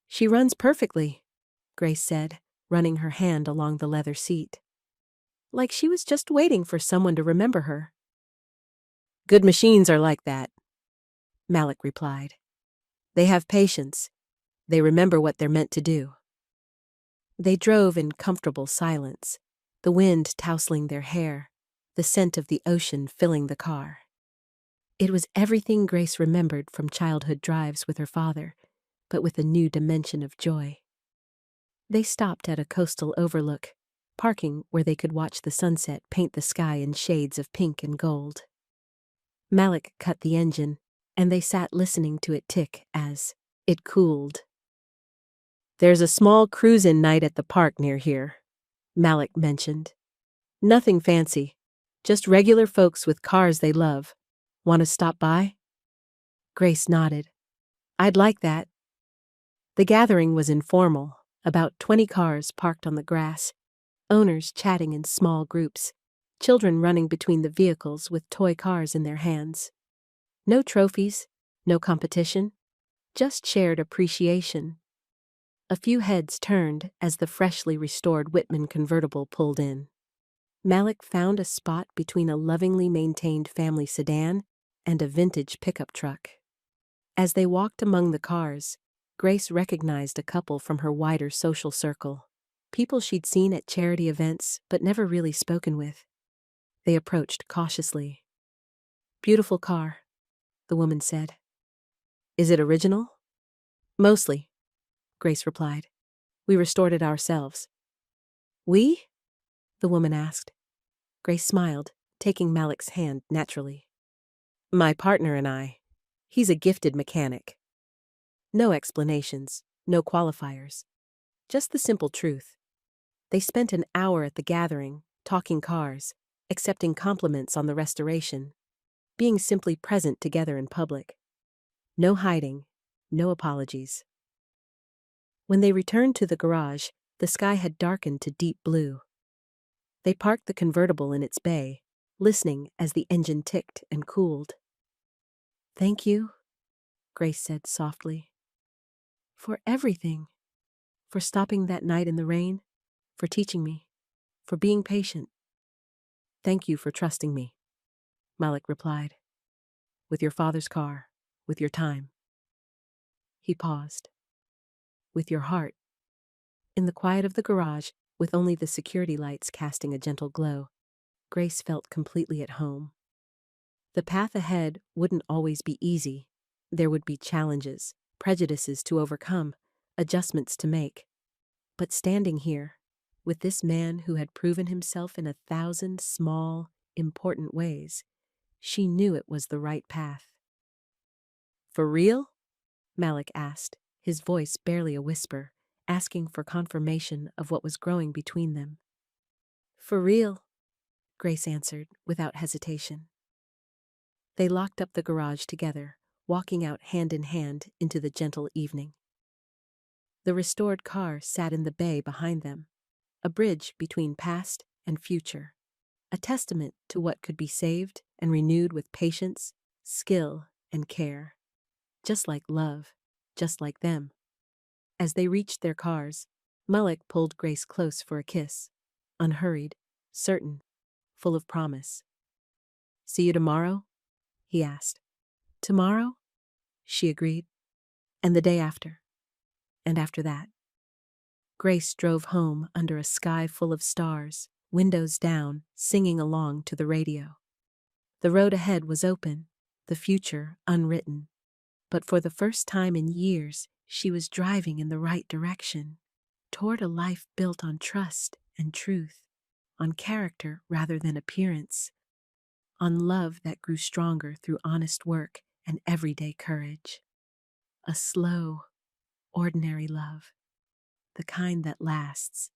"She runs perfectly," Grace said, running her hand along the leather seat. "Like she was just waiting for someone to remember her." "Good machines are like that," Malik replied. "They have patience. They remember what they're meant to do." They drove in comfortable silence, the wind tousling their hair, the scent of the ocean filling the car. It was everything Grace remembered from childhood drives with her father, but with a new dimension of joy. They stopped at a coastal overlook, parking where they could watch the sunset paint the sky in shades of pink and gold. Malik cut the engine, and they sat listening to it tick as it cooled. "There's a small cruise-in night at the park near here," Malik mentioned. "Nothing fancy, just regular folks with cars they love. Want to stop by?" Grace nodded. "I'd like that." The gathering was informal, about 20 cars parked on the grass, owners chatting in small groups, children running between the vehicles with toy cars in their hands. No trophies, no competition, just shared appreciation. A few heads turned as the freshly restored Whitman convertible pulled in. Malik found a spot between a lovingly maintained family sedan and a vintage pickup truck. As they walked among the cars, Grace recognized a couple from her wider social circle, people she'd seen at charity events but never really spoken with. They approached cautiously. "Beautiful car," the woman said. "Is it original?" "Mostly," Grace replied. "We restored it ourselves." "We?" the woman asked. Grace smiled, taking Malik's hand naturally. "My partner and I. He's a gifted mechanic." No explanations, no qualifiers. Just the simple truth. They spent an hour at the gathering, talking cars, accepting compliments on the restoration, being simply present together in public. No hiding, no apologies. When they returned to the garage, the sky had darkened to deep blue. They parked the convertible in its bay, listening as the engine ticked and cooled. "Thank you," Grace said softly. "For everything. For stopping that night in the rain, for teaching me, for being patient." "Thank you for trusting me," Malik replied. "With your father's car, with your time." He paused. "With your heart." In the quiet of the garage, with only the security lights casting a gentle glow, Grace felt completely at home. The path ahead wouldn't always be easy. There would be challenges, prejudices to overcome, adjustments to make. But standing here, with this man who had proven himself in 1,000 small, important ways, she knew it was the right path. "For real?" Malik asked, his voice barely a whisper, asking for confirmation of what was growing between them. "For real," Grace answered without hesitation. They locked up the garage together, walking out hand in hand into the gentle evening. The restored car sat in the bay behind them, a bridge between past and future, a testament to what could be saved and renewed with patience, skill, and care. Just like love, just like them. As they reached their cars, Mullick pulled Grace close for a kiss, unhurried, certain, full of promise. "See you tomorrow?" he asked. "Tomorrow?" she agreed. "And the day after. And after that." Grace drove home under a sky full of stars, windows down, singing along to the radio. The road ahead was open, the future unwritten. But for the first time in years, she was driving in the right direction, toward a life built on trust and truth, on character rather than appearance, on love that grew stronger through honest work and everyday courage. A slow, ordinary love, the kind that lasts,